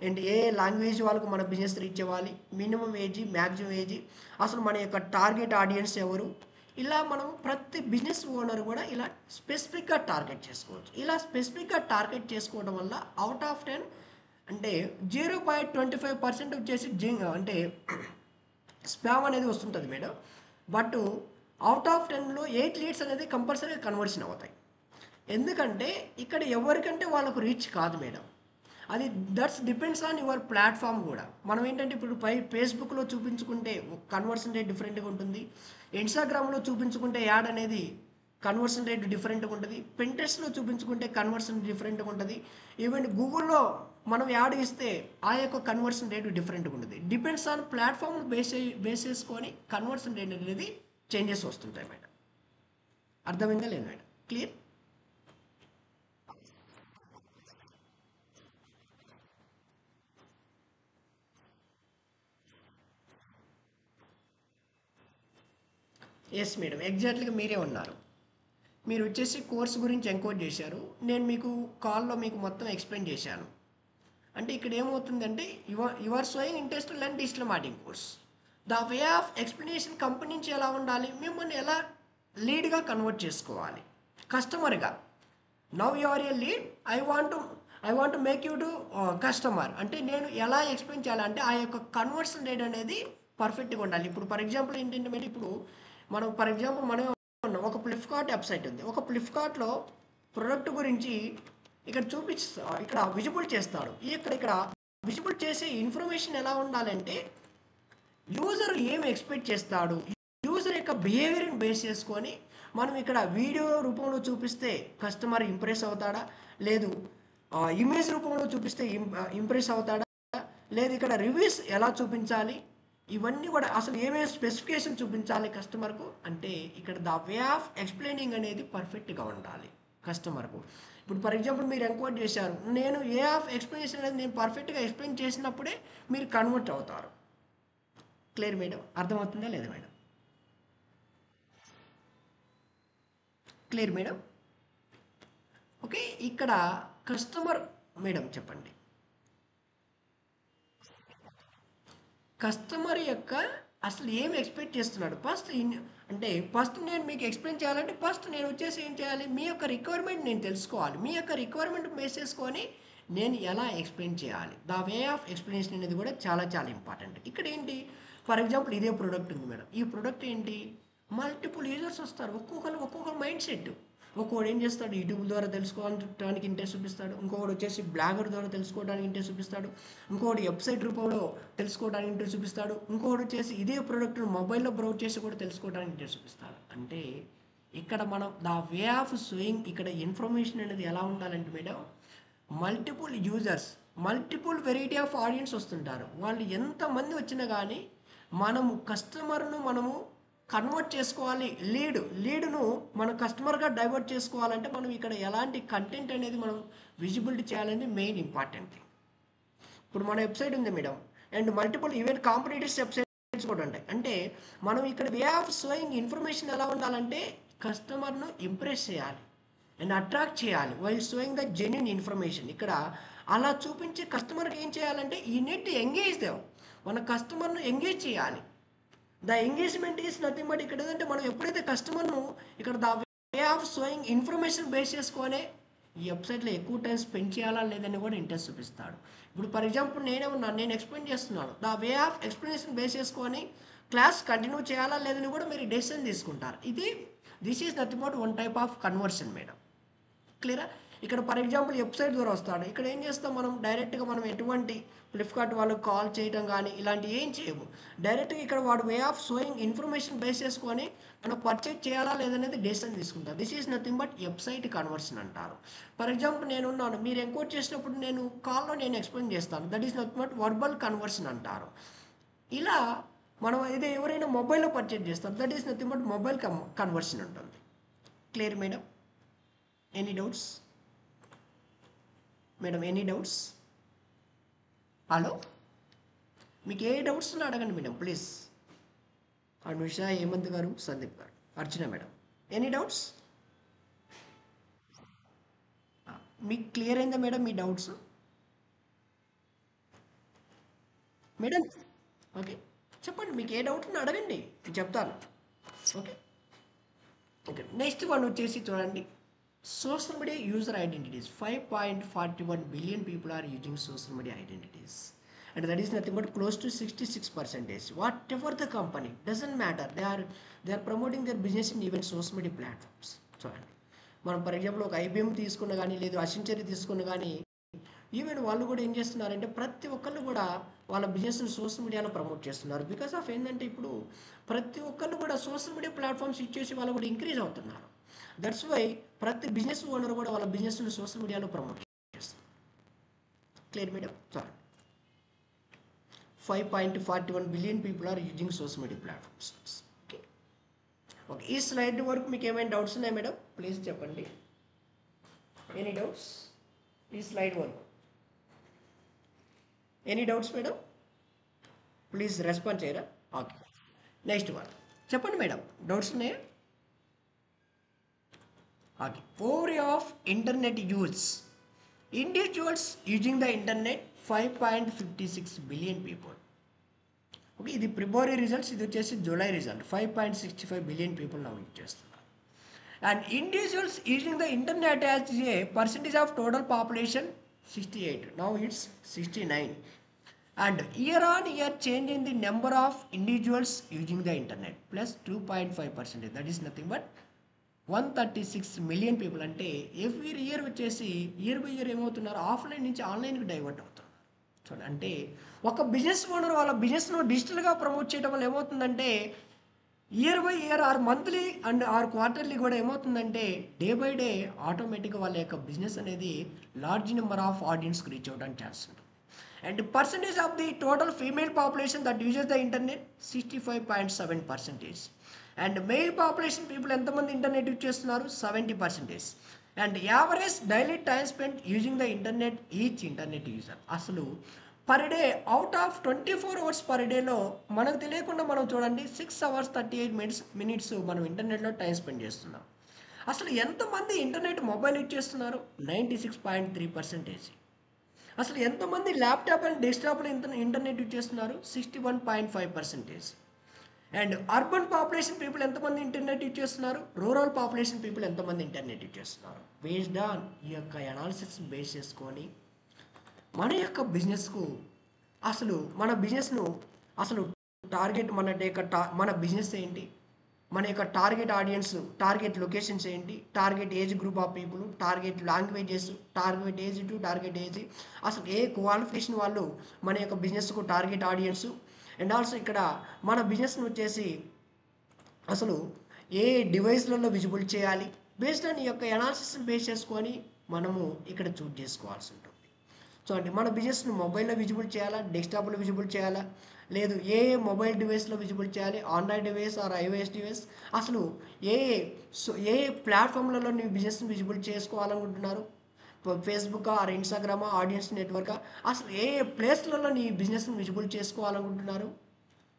A: అండ్ ఏ లాంగ్వేజ్ వాళ్ళకు మన బిజినెస్ రీచ్ అవ్వాలి, మినిమం ఏజ్, మ్యాక్సిమం ఏజ్, అసలు మన యొక్క టార్గెట్ ఆడియన్స్ ఎవరు, ఇలా మనం ప్రతి బిజినెస్ ఓనర్ కూడా ఇలా స్పెసిఫిక్గా టార్గెట్ చేసుకోవచ్చు. ఇలా స్పెసిఫిక్గా టార్గెట్ చేసుకోవడం వల్ల అవుట్ ఆఫ్ 10 అంటే 0.25% వచ్చేసి అంటే స్పామ్ అనేది వస్తుంటుంది మేడం. బట్ అవుట్ ఆఫ్ 10లో 8 లీడ్స్ అనేది కంపల్సరీగా కన్వర్షన్ అవుతాయి. ఎందుకంటే ఇక్కడ ఎవరికంటే వాళ్ళకు రీచ్ కాదు మేడం, అది that's depends on your platform కూడా. మనం ఏంటంటే ఇప్పుడు ఫేస్బుక్లో చూపించుకుంటే కన్వర్షన్ రేట్ డిఫరెంట్గా ఉంటుంది, ఇన్స్టాగ్రామ్లో చూపించుకుంటే యాడ్ అనేది కన్వర్షన్ రేట్ డిఫరెంట్గా ఉంటుంది, పింట్రెస్ట్లో చూపించుకుంటే కన్వర్షన్ డిఫరెంట్గా ఉంటుంది, ఈవెన్ గూగుల్లో మనం యాడ్ ఇస్తే ఆ యొక్క కన్వర్షన్ రేటు డిఫరెంట్గా ఉంటుంది. డిపెండ్స్ ఆన్ ప్లాట్ఫామ్ బేస్ చేసుకొని కన్వర్షన్ రేట్ అనేది చేంజెస్ వస్తుంటాయి మేడం. అర్థమైందా లేదు మేడం? క్లియర్? ఎస్ మేడం, ఎగ్జాక్ట్లీగా మీరే ఉన్నారు. మీరు వచ్చేసి కోర్స్ గురించి ఎంక్వైరీ చేశారు, నేను మీకు కాల్లో మీకు మొత్తం ఎక్స్ప్లెయిన్ చేశాను. అంటే ఇక్కడ ఏమవుతుందంటే you are showing interest learn digital marketing course. The way of explanation company నుంచి ఎలా ఉండాలి, మిమ్మల్ని ఎలా లీడ్గా కన్వర్ట్ చేసుకోవాలి కస్టమర్గా. Now you are a lead, I want make you to customer అంటే నేను ఎలా ఎక్స్ప్లెయిన్ చేయాలంటే ఆ యొక్క కన్వర్షన్ రేట్ అనేది పర్ఫెక్ట్గా ఉండాలి. ఇప్పుడు ఫర్ ఎగ్జాంపుల్ ఏంటంటే ఇప్పుడు మనం ఫర్ ఎగ్జాంపుల్ మనం ఒక ఫ్లిప్కార్ట్ వెబ్సైట్ ఉంది, ఒక ఫ్లిప్కార్ట్లో ప్రొడక్ట్ గురించి ఇక్కడ ఇక్కడ విజిబుల్ చేస్తాడు. ఇక్కడ విజిబుల్ చేసే ఇన్ఫర్మేషన్ ఎలా ఉండాలంటే యూజర్ ఏం ఎక్స్పెక్ట్ చేస్తాడు, యూజర్ యొక్క బిహేవియర్ని బేస్ చేసుకొని మనం ఇక్కడ వీడియో రూపంలో చూపిస్తే కస్టమర్ ఇంప్రెస్ అవుతాడా, లేదు ఇమేజ్ రూపంలో చూపిస్తే ఇంప్రెస్ అవుతాడా, లేదు ఇక్కడ రివ్యూస్ ఎలా చూపించాలి, ఇవన్నీ కూడా అసలు ఏమేమి స్పెసిఫికేషన్ చూపించాలి కస్టమర్కు అంటే ఇక్కడ ద వే ఆఫ్ ఎక్స్ప్లెయినింగ్ అనేది పర్ఫెక్ట్గా ఉండాలి కస్టమర్కు. ఇప్పుడు ఫర్ ఎగ్జాంపుల్ మీరు ఎంక్వైరీ చేశారు, నేను ఏ ఆఫ్ ఎక్స్ప్లెనేషన్ అనేది నేను పర్ఫెక్ట్గా ఎక్స్ప్లెయిన్ చేసినప్పుడే మీరు కన్వర్ట్ అవుతారు. Clear madam? అర్థమవుతుందా లేదా మేడం? Clear madam? ఓకే, ఇక్కడ కస్టమర్ మేడం చెప్పండి. కస్టమర్ యొక్క అసలు ఏం ఎక్స్పెక్ట్ చేస్తున్నాడు ఫస్ట్ నేను మీకు ఎక్స్ప్లెయిన్ చేయాలంటే ఫస్ట్ నేను వచ్చేసి ఏం చేయాలి, మీ యొక్క రిక్వైర్మెంట్ నేను తెలుసుకోవాలి, మీ యొక్క రిక్వైర్మెంట్ బేస్ చేసుకొని నేను ఎలా ఎక్స్ప్లెయిన్ చేయాలి. ద వే ఆఫ్ ఎక్స్ప్లెనేషన్ అనేది కూడా చాలా చాలా ఇంపార్టెంట్. ఇక్కడ ఏంటి, ఫర్ ఎగ్జాంపుల్ ఇదే ప్రోడక్ట్ ఉంది మేడం, ఈ ప్రోడక్ట్ ఏంటి మల్టిపుల్ యూజర్స్ వస్తారు, ఒక్కొక్క మైండ్ సెట్. ఒక్కొక్కడు ఏం చేస్తాడు, యూట్యూబ్ ద్వారా తెలుసుకోవడానికి ఇంట్రెస్ట్ చూపిస్తాడు, ఇంకొకటి వచ్చేసి బ్లాగర్ ద్వారా తెలుసుకోవడానికి ఇంట్రెస్ట్ చూపిస్తాడు, ఇంకొకటి వెబ్సైట్ రూపంలో తెలుసుకోవడానికి ఇంట్రెస్ట్ చూపిస్తాడు, ఇంకొకటి వచ్చేసి ఇదే ప్రోడక్ట్ను మొబైల్లో బ్రౌజ్ చేసి కూడా తెలుసుకోవడానికి ఇంట్రెస్ట్ చూపిస్తాడు. అంటే ఇక్కడ మనం ద వే ఆఫ్ షోయింగ్ ఇక్కడ ఇన్ఫర్మేషన్ అనేది ఎలా ఉండాలంటే madam, multiple users, multiple variety of audience వస్తుంటారు, వాళ్ళు ఎంతమంది వచ్చినా కానీ మనము కస్టమర్ను మనము కన్వర్ట్ చేసుకోవాలి, లీడ్ను మనం కస్టమర్గా డైవర్ట్ చేసుకోవాలంటే మనం ఇక్కడ ఎలాంటి కంటెంట్ అనేది మనం విజిబిలిటీ చేయాలనేది మెయిన్ ఇంపార్టెంట్ థింగ్. ఇప్పుడు మన వెబ్సైట్ ఉంది madam and multiple even competitors websites sides కూడా ఉంటాయి. అంటే మనం ఇక్కడ వే ఆఫ్ షోయింగ్ ఇన్ఫర్మేషన్ ఎలా ఉండాలంటే కస్టమర్ను ఇంప్రెస్ చేయాలి అండ్ అట్రాక్ట్ చేయాలి while showing the genuine information. ఇక్కడ అలా చూపించి కస్టమర్కి ఏం చేయాలంటే ఈ నీడ్ టు ఎంగేజ్ దేవ్, మన కస్టమర్ను ఎంగేజ్ చేయాలి. The engagement is nothing but ఇక్కడ ఏంటంటే మనం ఎప్పుడైతే కస్టమర్ను ఇక్కడ the way of showing information base చేసుకొని ఈ వెబ్సైట్లో ఎక్కువ టైం స్పెండ్ చేయాలా లేదని కూడా ఇంట్రెస్ట్ చూపిస్తాడు. ఇప్పుడు ఫర్ ఎగ్జాంపుల్ నేను ఎక్స్ప్లెయిన్ చేస్తున్నాను, the way of explanation base చేసుకొని క్లాస్ కంటిన్యూ చేయాలా లేదని కూడా మీరు డెసిషన్ తీసుకుంటారు. This is nothing but one type of conversion madam. క్లియరా? ఇక్కడ ఫర్ ఎగ్జాంపుల్ వెబ్సైట్ ద్వారా వస్తాడు, ఇక్కడ ఏం చేస్తాం మనం డైరెక్ట్గా మనం ఎటువంటి ఫ్లిప్కార్ట్ వాళ్ళకి కాల్ చేయడం కానీ ఇలాంటి ఏం చేయము. డైరెక్ట్గా ఇక్కడ వాడు way of showing information base చేసుకొని మనం పర్చేజ్ చేయాలా లేదనేది డెసిషన్ తీసుకుంటారు. This is nothing but website conversion అంటారు. ఫర్ ఎగ్జాంపుల్ నేనున్నాను, మీరు ఎంక్వైరీ చేసినప్పుడు నేను కాల్లో నేను ఎక్స్ప్లెయిన్ చేస్తాను, that is nothing but verbal conversion అంటారు. ఇలా మనం ఇది ఎవరైనా మొబైల్లో పర్చేజ్ చేస్తాం, that is nothing but mobile conversion ఉంటుంది. Clear madam? Any doubts madam? Any doubts? Hello, మీకు ఏ డౌట్స్ ఉన్నా అడగండి మేడం ప్లీజ్. అనుష, హేమంత్ గారు, సందీప్ గారు, అర్చన మేడం, ఎనీ డౌట్స్? మీకు క్లియర్ అయిందా మేడం మీ డౌట్స్? మేడం ఓకే, చెప్పండి, మీకు ఏ డౌట్ ఉన్నా అడగండి, నేను చెప్తాను. ఓకే ఓకే, నెక్స్ట్ వన్ వచ్చేసి చూడండి, social media user identities. 5.41 billion people are using social media identities, and that is nothing but close to 66%. Whatever the company, doesn't matter, they are promoting their business in even social media platforms. చూడండి, మనం for example ఒక IBM తీసుకున్న కానీ లేదు అసెంచరీ తీసుకున్న కానీ even వాళ్ళు కూడా ఏం చేస్తున్నారంటే ప్రతి ఒక్కళ్ళు కూడా వాళ్ళ బిజినెస్ని సోషల్ మీడియాలో ప్రమోట్ చేస్తున్నారు. బికాస్ ఆఫ్ ఏంటంటే ఇప్పుడు ప్రతి ఒక్కళ్ళు కూడా సోషల్ మీడియా ప్లాట్ఫామ్స్ ఇచ్చేసి వాళ్ళు కూడా ఇంక్రీజ్ అవుతున్నారు. దట్స్ వై ప్రతి బిజినెస్ ఓనర్ కూడా వాళ్ళ బిజినెస్ని సోషల్ మీడియాలో ప్రమోట్ చేస్తారు. Clear madam? చూడండి, 5.41 billion people are using social media platforms. Okay okay, ఈ స్లైడ్ వరకు మీకు ఏమైనా డౌట్స్ ఉన్నాయి మేడం? ప్లీజ్ చెప్పండి. ఎనీ డౌట్స్ ఈ స్లైడ్ వరకు? Any doubts madam? Please respond చేయరా? ఓకే, నెక్స్ట్ వన్ చెప్పండి మేడం, డౌట్స్ ఉన్నాయా? Okay, over of internet use, individuals using the internet 5.56 billion people. Okay, ఇది ఫిబ్రవరి రిజల్ట్స్, ఇది వచ్చేసి July result. 5.65 billion people now use చేస్తున్నారు. And individuals using the internet as a percentage of total population 68, now its 69. And year on year change in the number of individuals using the internet plus 2.5%. That is nothing but 136 million people. అంటే every year వచ్చేసి year by year ఏమవుతున్నారు, offline నుంచి ఆన్లైన్కి divert అవుతున్నారు. చూడండి, అంటే ఒక business owner వాళ్ళ బిజినెస్ను డిజిటల్గా ప్రమోట్ చేయడం వల్ల ఏమవుతుందంటే year by year or monthly and or quarterly కూడా ఏమవుతుందంటే డే బై డే ఆటోమేటిక్గా వాళ్ళ యొక్క బిజినెస్ అనేది లార్జ్ నెంబర్ ఆఫ్ ఆడియన్స్కి రీచ్ అవ్వడానికి ఛాన్స్ ఉంటుంది. And the percentage of the total female population that uses the internet 65.7%. And male population people ఎంతమంది ఇంటర్నెట్ యూజ్ చేస్తున్నారు 70%. And average daily time spent using the internet each internet user, అసలు per day out of 24 hours per డేలో మనకు తెలియకుండా మనం చూడండి 6 hours 38 minutes మనం ఇంటర్నెట్లో టైం స్పెండ్ చేస్తున్నాం. అసలు ఎంతమంది ఇంటర్నెట్ మొబైల్ యూజ్ చేస్తున్నారు 96.3%. అసలు ఎంతమంది ల్యాప్టాప్ అండ్ డెస్క్టాప్లో ఇంటర్నెట్ యూజ్ చేస్తున్నారు 61.5%. అండ్ అర్బన్ పాపులేషన్ పీపుల్ ఎంతమంది ఇంటర్నెట్ యూజ్ చేస్తున్నారు, రూరల్ పాపులేషన్ పీపుల్ ఎంతమంది ఇంటర్నెట్ యూజ్ చేస్తున్నారు. బేస్డ్ ఆన్ ఈ యొక్క అనాలిసిస్ బేస్ చేసుకొని మన యొక్క బిజినెస్కు అసలు మన బిజినెస్ను అసలు టార్గెట్ మన బిజినెస్ ఏంటి, మన యొక్క టార్గెట్ ఆడియన్స్, టార్గెట్ లొకేషన్స్ ఏంటి, target age group of people, target languages, target age to target age, అసలు ఏ క్వాలిఫికేషన్ వాళ్ళు మన యొక్క బిజినెస్కు టార్గెట్ ఆడియన్స్. అండ్ ఆల్సో ఇక్కడ మన బిజినెస్ను వచ్చేసి అసలు ఏ డివైస్లలో విజిబుల్ చేయాలి, బేస్డ్ ఆన్ ఈ యొక్క అనాలిసిస్ బేస్ చేసుకొని మనము ఇక్కడ చూజ్ చేసుకోవాల్సి ఉంటుంది. సో అంటే మన బిజినెస్ను మొబైల్లో విజిబుల్ చేయాలా, డెస్క్టాప్లో విజిబుల్ చేయాలా, లేదు ఏ మొబైల్ డివైస్లో విజిబుల్ చేయాలి, android device or iOS device, అసలు ఏ ప్లాట్ఫామ్లలో నీ బిజినెస్ని విజిబుల్ చేసుకోవాలనుకుంటున్నారు, ఫేస్బుక్ ఆర్ ఇన్స్టాగ్రామా, ఆడియన్స్ నెట్వర్కా, అసలు ఏ ప్లేస్లలో నీ బిజినెస్ని విజిబుల్ చేసుకోవాలనుకుంటున్నారు.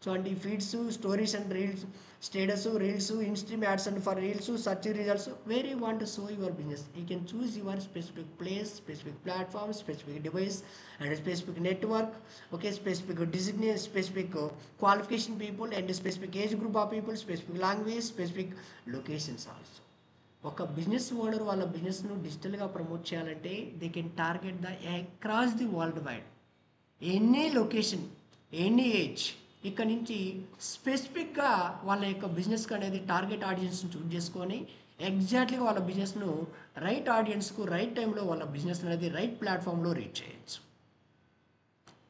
A: చూడండి feeds, stories and reels, status, reels, instream ads and for reels, search results, where you want to show your business. You can choose your specific place, specific platform, specific device and specific network. Okay, specific designation, specific qualification people and specific age group of people, specific language, specific locations also. ఒక business owner వాళ్ళ బిజినెస్ను డిజిటల్గా promote చేయాలంటే they can target the across the world wide, any location, any age. ఇక్కడ నుంచి స్పెసిఫిక్గా వాళ్ళ యొక్క బిజినెస్కి అనేది టార్గెట్ ఆడియన్స్ని చూస్ చేసుకొని ఎగ్జాక్ట్లీగా వాళ్ళ బిజినెస్ను రైట్ ఆడియన్స్కు రైట్ టైంలో వాళ్ళ బిజినెస్ అనేది రైట్ ప్లాట్ఫామ్లో రీచ్ చేయొచ్చు.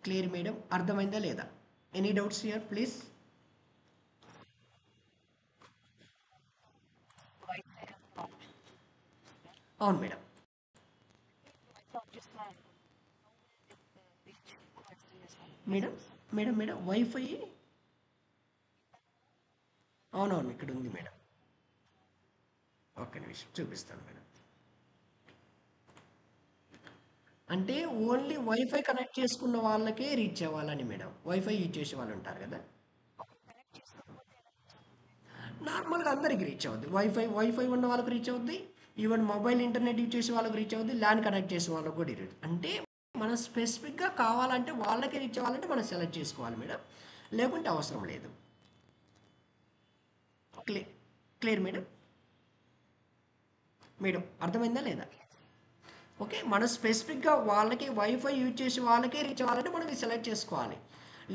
A: క్లియర్ మేడం, అర్థమైందా లేదా? Any doubts here please? అవును madam. Madam madam madam wifi, అవునవును ఇక్కడ ఉంది మేడం. ఒక్క నిమిషం చూపిస్తాను మేడం. అంటే ఓన్లీ వైఫై కనెక్ట్ చేసుకున్న వాళ్ళకే రీచ్ అవ్వాలని మేడం. వైఫై యూజ్ చేసే వాళ్ళు ఉంటారు కదా, నార్మల్గా అందరికి రీచ్ అవుద్ది. వైఫై ఉన్న వాళ్ళకి రీచ్ అవుద్ది, ఈవెన్ మొబైల్ ఇంటర్నెట్ యూజ్ చేసే వాళ్ళకి రీచ్ అవుద్ది, ల్యాన్ కనెక్ట్ చేసే వాళ్ళకి కూడా రీచ్. అంటే మనం స్పెసిఫిక్గా కావాలంటే వాళ్ళకే రీచ్ అవ్వాలంటే మనం సెలెక్ట్ చేసుకోవాలి మేడం, లేకుంటే అవసరం లేదు. Clear, clear madam. మేడం అర్థమైందా లేదా? ఓకే, మనం స్పెసిఫిక్గా వాళ్ళకి వైఫై యూజ్ చేసి వాళ్ళకే రీచ్ అవ్వాలంటే మనం ఇది సెలెక్ట్ చేసుకోవాలి.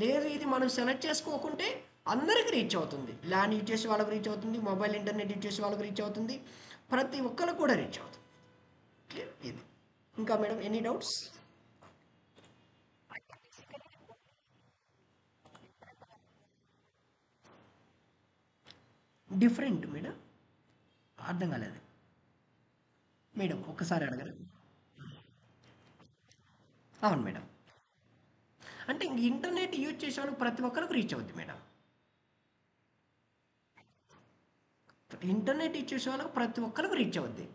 A: లేదు ఇది మనం సెలెక్ట్ చేసుకోకుంటే అందరికి రీచ్ అవుతుంది, ల్యాన్ యూజ్ చేసే వాళ్ళకి రీచ్ అవుతుంది, మొబైల్ ఇంటర్నెట్ యూజ్ చేసే వాళ్ళకి రీచ్ అవుతుంది, ప్రతి ఒక్కరికి కూడా రీచ్ అవుతుంది. క్లియర్ ఇది. ఇంకా madam any doubts? Different madam, అర్థం కాలేదు మేడం, ఒక్కసారి అడగరు. అవును మేడం. అంటే ఇంటర్నెట్ యూజ్ చేసే వాళ్ళకి ప్రతి ఒక్కరికి రీచ్ అవుద్ది మేడం. ఇంటర్నెట్ యూజ్ చేసే వాళ్ళకి ప్రతి ఒక్కరికి రీచ్ అవుద్ది.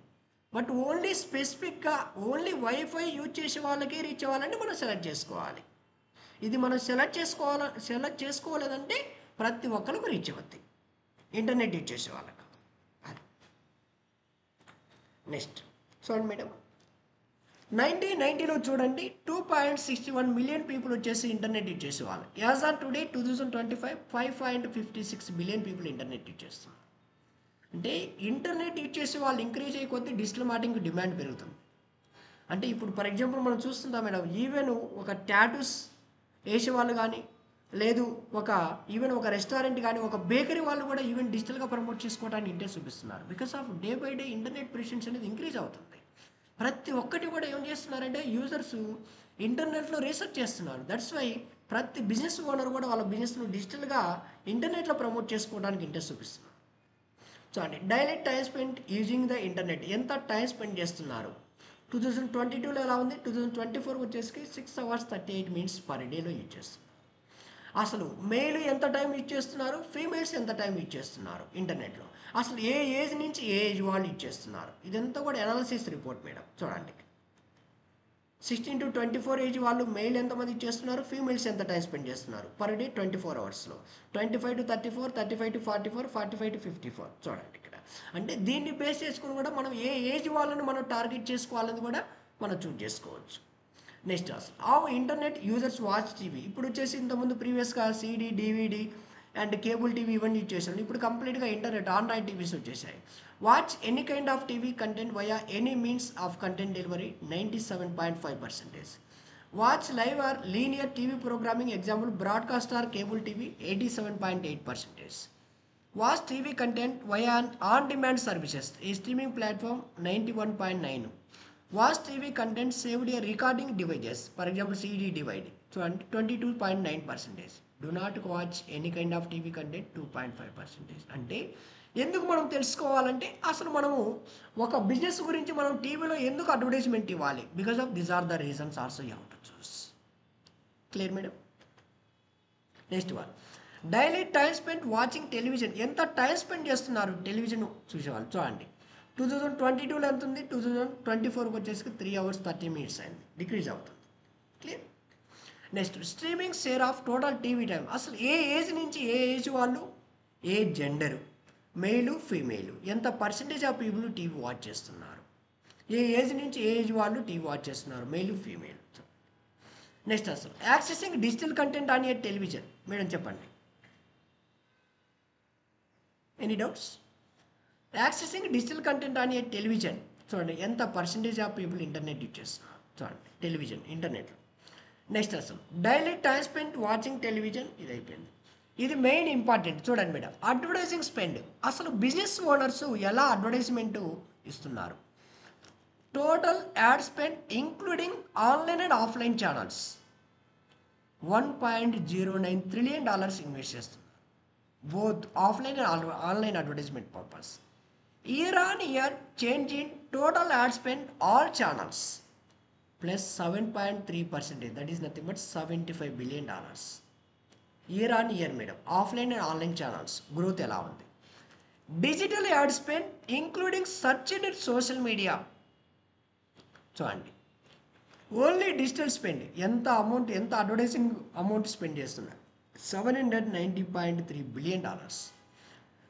A: బట్ ఓన్లీ స్పెసిఫిక్గా ఓన్లీ వైఫై యూజ్ చేసే వాళ్ళకి రీచ్ అవ్వాలంటే మనం సెలెక్ట్ చేసుకోవాలి. ఇది మనం సెలెక్ట్ చేసుకోలేదంటే ప్రతి ఒక్కరికి రీచ్ అవుద్ది ఇంటర్నెట్ యూజ్ చేసే వాళ్ళకి. అది నెక్స్ట్ చూడండి మేడం, 1990లో చూడండి 2.61 మిలియన్ పీపుల్ వచ్చేసి ఇంటర్నెట్ యూజ్ చేసేవాళ్ళు. As on today 2025 5.56 billion people internet use చేస్తున్నారు. అంటే ఇంటర్నెట్ యూజ్ చేసే వాళ్ళు ఇంక్రీజ్ అయ్యే కొద్దీ డిజిటల్ మార్కెటింగ్ డిమాండ్ పెరుగుతుంది. అంటే ఇప్పుడు ఫర్ ఎగ్జాంపుల్ మనం చూస్తుంటాం మేడం, ఈవెన్ ఒక టాటూస్ వేసేవాళ్ళు కానీ, లేదు ఒక ఈవెన్ ఒక రెస్టారెంట్ కానీ, ఒక బేకరీ వాళ్ళు కూడా ఈవెన్ డిజిటల్గా ప్రమోట్ చేసుకోవడానికి ఇంట్రెస్ట్ చూపిస్తున్నారు. Because of day by day internet presence అనేది ఇంక్రీజ్ అవుతుంది. ప్రతి ఒక్కటి కూడా ఏం చేస్తున్నారంటే యూజర్స్ ఇంటర్నెట్లో రీసెర్చ్ చేస్తున్నారు. దట్స్ వై ప్రతి బిజినెస్ ఓనర్ కూడా వాళ్ళ బిజినెస్ను డిజిటల్గా ఇంటర్నెట్లో ప్రమోట్ చేసుకోవడానికి ఇంట్రెస్ట్ చూపిస్తున్నారు. చూడండి, daily time spend using the internet, ఎంత టైం స్పెండ్ చేస్తున్నారు? 2022లో ఎలా ఉంది, 2024 వచ్చేసి 6 hours 38 minutes పర్ డేలో యూజ్ చేస్తున్నారు. అసలు మెయిల్ ఎంత టైం యూజ్ చేస్తున్నారు, ఫీమేల్స్ ఎంత టైం యూజ్ చేస్తున్నారు ఇంటర్నెట్లో, అసలు ఏ ఏజ్ నుంచి ఏ ఏజ్ వాళ్ళు యూజ్ చేస్తున్నారు, ఇదంతా కూడా అనాలిసిస్ రిపోర్ట్ మేడం. చూడండి, 16 to 24 ఏజ్ వాళ్ళు మెయిల్ ఎంతమంది చేస్తున్నారు, ఫీమేల్స్ ఎంత టైం స్పెండ్ చేస్తున్నారు per day 24 hours. 25 to 34, 35 to 44, 45 to 54. చూడండి ఇక్కడ. అంటే దీన్ని బేస్ చేసుకుని కూడా మనం ఏ ఏజ్ వాళ్ళని మనం టార్గెట్ చేసుకోవాలని కూడా మనం చూస్ చేసుకోవచ్చు. నెక్స్ట్ అసలు ఇంటర్నెట్ యూజర్స్ వాచ్ టీవీ. ఇప్పుడు వచ్చేసి ఇంతకుముందు ప్రీవియస్గా CD, DVD and cable TV ఇవన్నీ యూజ్ చేశాను. ఇప్పుడు కంప్లీట్గా ఇంటర్నెట్ ఆండ్రాయిడ్ టీవీస్ వచ్చేసాయి. Watch any kind of TV content via any means of content delivery 97.5%. Watch live or linear TV programming example broadcast or cable TV 87.8%. Watch TV content via on demand services ఈ streaming platform 91.9. Watch TV content saved a recording devices for example CD DVD 22.9%. Do not watch any kind of TV content 2.5%. అంటే ఎందుకు మనం తెలుసుకోవాలంటే అసలు మనము ఒక business గురించి మనం టీవీలో ఎందుకు అడ్వర్టైజ్మెంట్ ఇవ్వాలి, because of these are the reasons also you have to choose. Clear madam? Next one, daily time spend watching television, ఎంత టైం స్పెండ్ చేస్తున్నారు టెలివిజన్ చూసేవాళ్ళు. చూడండి, 2022లో ఎంత ఉంది, 2024కి వచ్చేసి 3 hours 30 minutes అయింది, డిక్రీజ్ అవుతుంది. Clear? Next streaming share of total TV time. అసలు ఏ ఏజ్ నుంచి ఏ ఏజ్ వాళ్ళు, ఏ జెండరు, మేలు ఫీమేలు, ఎంత percentage of people TV watch చేస్తున్నారు, ఏ ఏజ్ నుంచి ఏ ఏజ్ వాళ్ళు టీవీ వాచ్ చేస్తున్నారు, మేలు ఫీమేల్. నెక్స్ట్ అసలు accessing digital content on a television. Madam చెప్పండి, any doubts? Accessing digital content on a television. చూడండి ఎంత percentage of people internet use చేస్తున్నారు. చూడండి టెలివిజన్, ఇంటర్నెట్లో. నెక్స్ట్ అసలు daily time spend watching television. ఇది అయిపోయింది. ఇది మెయిన్ ఇంపార్టెంట్. చూడండి మేడం, అడ్వర్టైజింగ్ స్పెండ్. అసలు బిజినెస్ ఓనర్స్ ఎలా అడ్వర్టైజ్మెంట్ ఇస్తున్నారు. Total ad spend including online and offline channels $1.09 trillion invest చేస్తున్నారు. Both offline and online advertisement purpose. Year on year change in total ad spend all channels plus 7.3%. That is nothing but $75 billion. Year on year madam, offline and online channels growth ఎలా ఉంది. Digital add spend including search and social media. చూడండి only digital spend ఎంత amount, ఎంత advertising amount spend చేస్తున్నారు. $790.3 billion.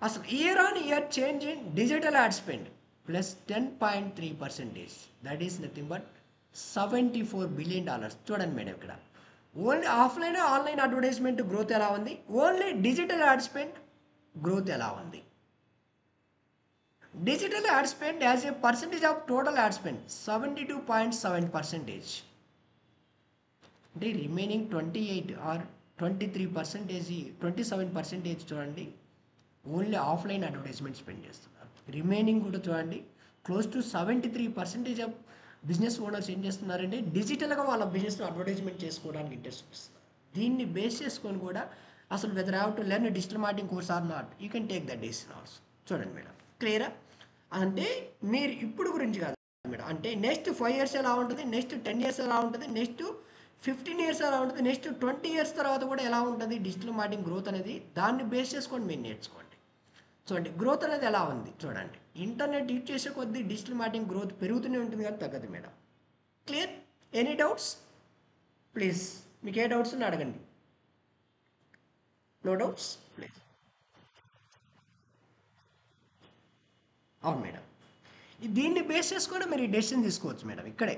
A: అసలు year on year change in digital add spend plus 10.3%. That is nothing but $74 billion. చూడండి madam ఇక్కడ only offline online advertisement growth ఎలా ఉంది, only digital add spend growth ఎలా ఉంది. Digital add spend as a percentage of total ad spend 72.7%. అంటే remaining 28 are 23%, 27% చూడండి only offline advertisement spend చేస్తున్నారు. Remaining కూడా చూడండి close to 73% of business owners ఏం చేస్తున్నారంటే డిజిటల్గా వాళ్ళ బిజినెస్లో అడ్వర్టైజ్మెంట్ చేసుకోవడానికి ఇంట్రెస్ట్ చూపిస్తున్నారు. దీన్ని బేస్ చేసుకొని కూడా అసలు whether have to learn digital marketing course or not, you can take that decision also. చూడండి మేడం క్లియరా. అంటే మీరు ఇప్పుడు గురించి కాదు మేడం, అంటే నెక్స్ట్ 5 years ఎలా ఉంటుంది, నెక్స్ట్ 10 years ఎలా ఉంటుంది, నెక్స్ట్ 15 years ఎలా ఉంటుంది, నెక్స్ట్ 20 years తర్వాత కూడా ఎలా ఉంటుంది డిజిటల్ మార్కెటింగ్ గ్రోత్ అనేది, దాన్ని బేస్ చేసుకొని మీరు నేర్చుకోండి. చూడండి గ్రోత్ అనేది ఎలా ఉంది. చూడండి ఇంటర్నెట్ యూజ్ చేసే కొద్దీ డిజిటల్ మార్కెటింగ్ గ్రోత్ పెరుగుతూనే ఉంటుంది కానీ తగ్గదు madam. Clear? Any doubts please, మీకు ఏ డౌట్స్ ఉన్నా అడగండి. No doubts please. అవును మేడం, దీన్ని బేస్ చేసుకొని మీరు ఈ డెసిషన్ తీసుకోవచ్చు మేడం. ఇక్కడే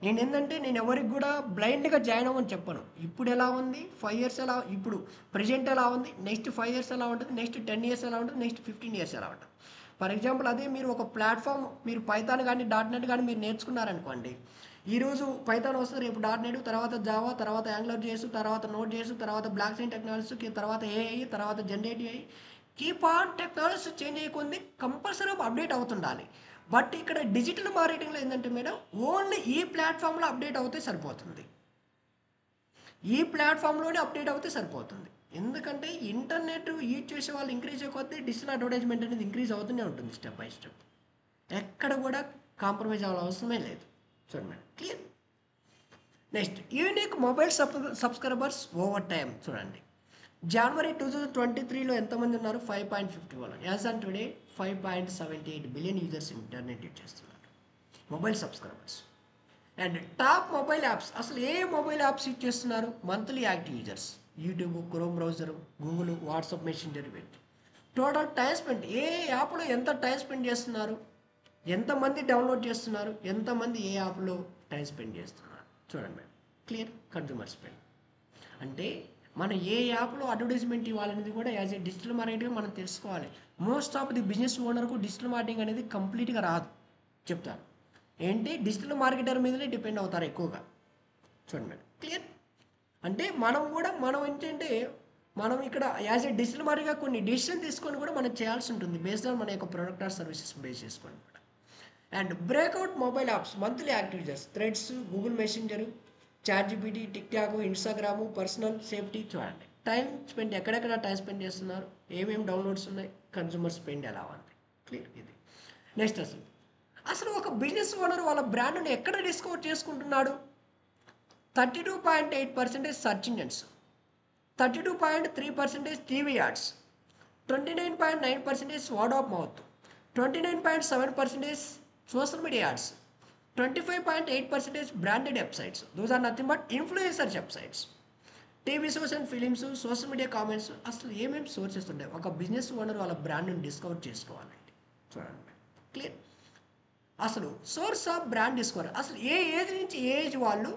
A: నేను ఏంటంటే నేను ఎవరికి కూడా బ్లైండ్గా జాయిన్ అవ్వని చెప్పను. ఇప్పుడు ఎలా ఉంది, 5 years ఎలా, ఇప్పుడు ప్రజెంట్ ఎలా ఉంది, నెక్స్ట్ 5 years ఎలా ఉంటుంది, నెక్స్ట్ 10 years ఎలా ఉంటుంది, నెక్స్ట్ 15 years ఎలా ఉంటుంది. ఫర్ ఎగ్జాంపుల్ అదే మీరు ఒక ప్లాట్ఫామ్, మీరు పైథాన్ కానీ .NET కానీ మీరు నేర్చుకున్నారనుకోండి, ఈరోజు పైథాన్ వస్తుంది, రేపు .NET, తర్వాత జావా, తర్వాత యాంగులర్ చేసు, తర్వాత నోట్ చేసు, తర్వాత బ్లాక్ చైన్ టెక్నాలజీ, తర్వాత ఏఐ, తర్వాత generative AI. Keep on technology change అయ్యకుంది, కంపల్సరీ అప్డేట్ అవుతుండాలి. బట్ ఇక్కడ డిజిటల్ మార్కెటింగ్లో ఏంటంటే మేడం ఓన్లీ ఈ ప్లాట్ఫామ్లో అప్డేట్ అవుతే సరిపోతుంది, ఈ ప్లాట్ఫామ్లోనే అప్డేట్ అవుతే సరిపోతుంది. ఎందుకంటే ఇంటర్నెట్ యూజ్ చేసే వాళ్ళు ఇంక్రీజ్ అయిపోతే డిజిటల్ అడ్వర్టైజ్మెంట్ అనేది ఇంక్రీజ్ అవుతూనే ఉంటుంది స్టెప్ బై స్టెప్. ఎక్కడ కూడా కాంప్రమైజ్ అవ్వాల్సిన అవసరమే లేదు. చూడండి madam clear. Next unique mobile subscribers over time. చూడండి జనవరి 2023లో ఎంతమంది ఉన్నారు, 5.51. As on today 5.78 billion users internet use చేస్తున్నారు, mobile subscribers. And top mobile apps, అసలు ఏ మొబైల్ యాప్స్ యూజ్ చేస్తున్నారు, monthly active users YouTube, Chrome browser, Google, WhatsApp Messenger. Total time spend, ఏ యాప్లో ఎంత టైం స్పెండ్ చేస్తున్నారు, ఎంతమంది డౌన్లోడ్ చేస్తున్నారు, ఎంతమంది ఏ యాప్లో టైం స్పెండ్ చేస్తున్నారు. చూడండి మేడం క్లియర్. కన్జ్యూమర్ స్పెండ్ అంటే మనం ఏ యాప్లో అడ్వర్టైజ్మెంట్ ఇవ్వాలనేది కూడా యాజ్ ఏ డిజిటల్ మార్కెటింగ్ మనం తెలుసుకోవాలి. మోస్ట్ ఆఫ్ ది బిజినెస్ ఓనర్కు డిజిటల్ మార్కెటింగ్ అనేది కంప్లీట్గా రాదు. చెప్తాను ఏంటి, డిజిటల్ మార్కెటర్ మీదనే డిపెండ్ అవుతారు ఎక్కువగా. చూడండి మేడం క్లియర్. అంటే మనం ఏంటంటే మనం ఇక్కడ యాజ్ ఏ డిజిటల్ మార్కెట్గా కొన్ని డెసిషన్ తీసుకొని కూడా మనం చేయాల్సి ఉంటుంది బేస్డ్ ఆన్ మన యొక్క ప్రొడక్ట్ ఆర్ సర్వీసెస్ బేస్ చేసుకొని కూడా. And breakout mobile apps monthly active users, threads, Google messenger, ChatGPT, TikTok, Instagram, personal safety. చూడండి టైం స్పెండ్, ఎక్కడెక్కడ టైం స్పెండ్ చేస్తున్నారు, ఏమేమి డౌన్లోడ్స్ ఉన్నాయి, కన్జ్యూమర్ స్పెండ్ ఎలా ఉంది. క్లియర్. ఇది నెక్స్ట్ అసలు ఒక బిజినెస్ ఓనర్ వాళ్ళ బ్రాండ్ని ఎక్కడ డిస్కవర్ చేసుకుంటున్నాడు. 32.8% search engines, 32.3% TV ads, 29.9% word of mouth, 29.7% social media ads, 25.8% branded websites. Those are nothing but influencer websites. TV shows and films, social media comments, అసలు ఏమేమి సోర్సెస్ ఉంటాయి ఒక బిజినెస్ ఓనర్ వాళ్ళ బ్రాండ్ని డిస్కవర్ చేసుకోవాలండి. చూడండి క్లియర్. అసలు సోర్స్ ఆఫ్ బ్రాండ్ డిస్కవర్, అసలు ఏ ఏజ్ నుంచి ఏ ఏజ్ వాళ్ళు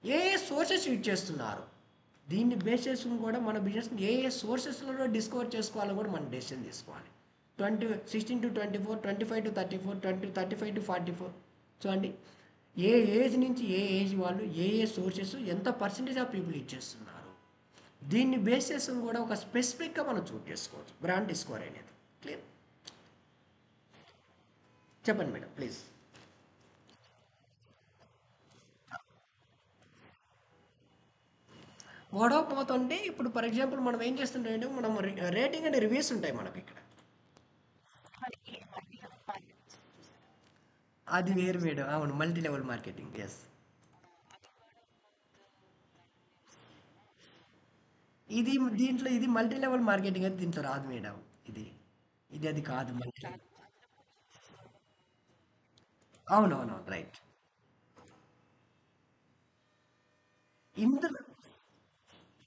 A: ఏ ఏ సోర్సెస్ యూజ్ చేస్తున్నారు, దీన్ని బేస్ చేసుకుని కూడా మన బిజినెస్ ఏ ఏ సోర్సెస్లో డిస్కవర్ చేసుకోవాలో కూడా మనం డెసిషన్ తీసుకోవాలి. 16 to 24, 25 to 34, 35 to 44. చూడండి ఏ ఏజ్ నుంచి ఏ ఏజ్ వాళ్ళు ఏ ఏ సోర్సెస్ ఎంత పర్సెంటేజ్ ఆఫ్ పీపుల్ ఇచ్చేస్తున్నారు, దీన్ని బేస్ చేసుకుని కూడా ఒక స్పెసిఫిక్గా మనం చూస్ చేసుకోవచ్చు బ్రాండ్ డిస్కవర్ అనేది. క్లియర్. చెప్పండి madam please. Word of mouth అంటే ఇప్పుడు ఫర్ ఎగ్జాంపుల్ మనం ఏం చేస్తుంటే మనం రేటింగ్ అండ్ రివ్యూస్ ఉంటాయి మనకి ఇక్కడ. అది వేరు మేడం, అవును మల్టీ లెవెల్ మార్కెటింగ్. ఎస్. ఇది దీంట్లో ఇది మల్టీ లెవెల్ మార్కెటింగ్ అయితే దీంట్లో రాదు మేడం. ఇది ఇది అది కాదు మల్టీ. అవునవునవును రైట్. ఇందులో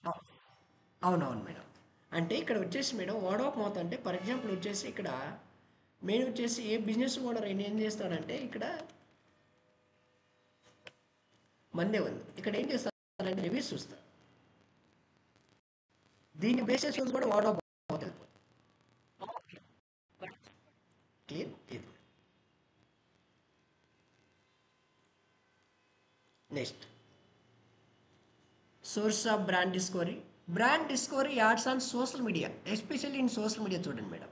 A: అ- అవునవును మేడం. అంటే ఇక్కడ వచ్చేసి మేడం వర్డ్ ఆఫ్ మౌత్ అంటే ఫర్ ఎగ్జాంపుల్ వచ్చేసి ఇక్కడ మెయిన్ వచ్చేసి ఏ బిజినెస్ ఓనర్ ఏం చేస్తాడంటే ఇక్కడ మందే ఉంది ఇక్కడ ఏం చేస్తారంటే రివ్యూస్ చూస్తారు, దీన్ని బేసిస్ కూడా వర్డ్ ఆఫ్ మౌత్ వెళ్ళిపోతుంది. క్లియర్. ఇది next source of brand discovery. Brand discovery ads on social media, especially in social media. చూడండి మేడం,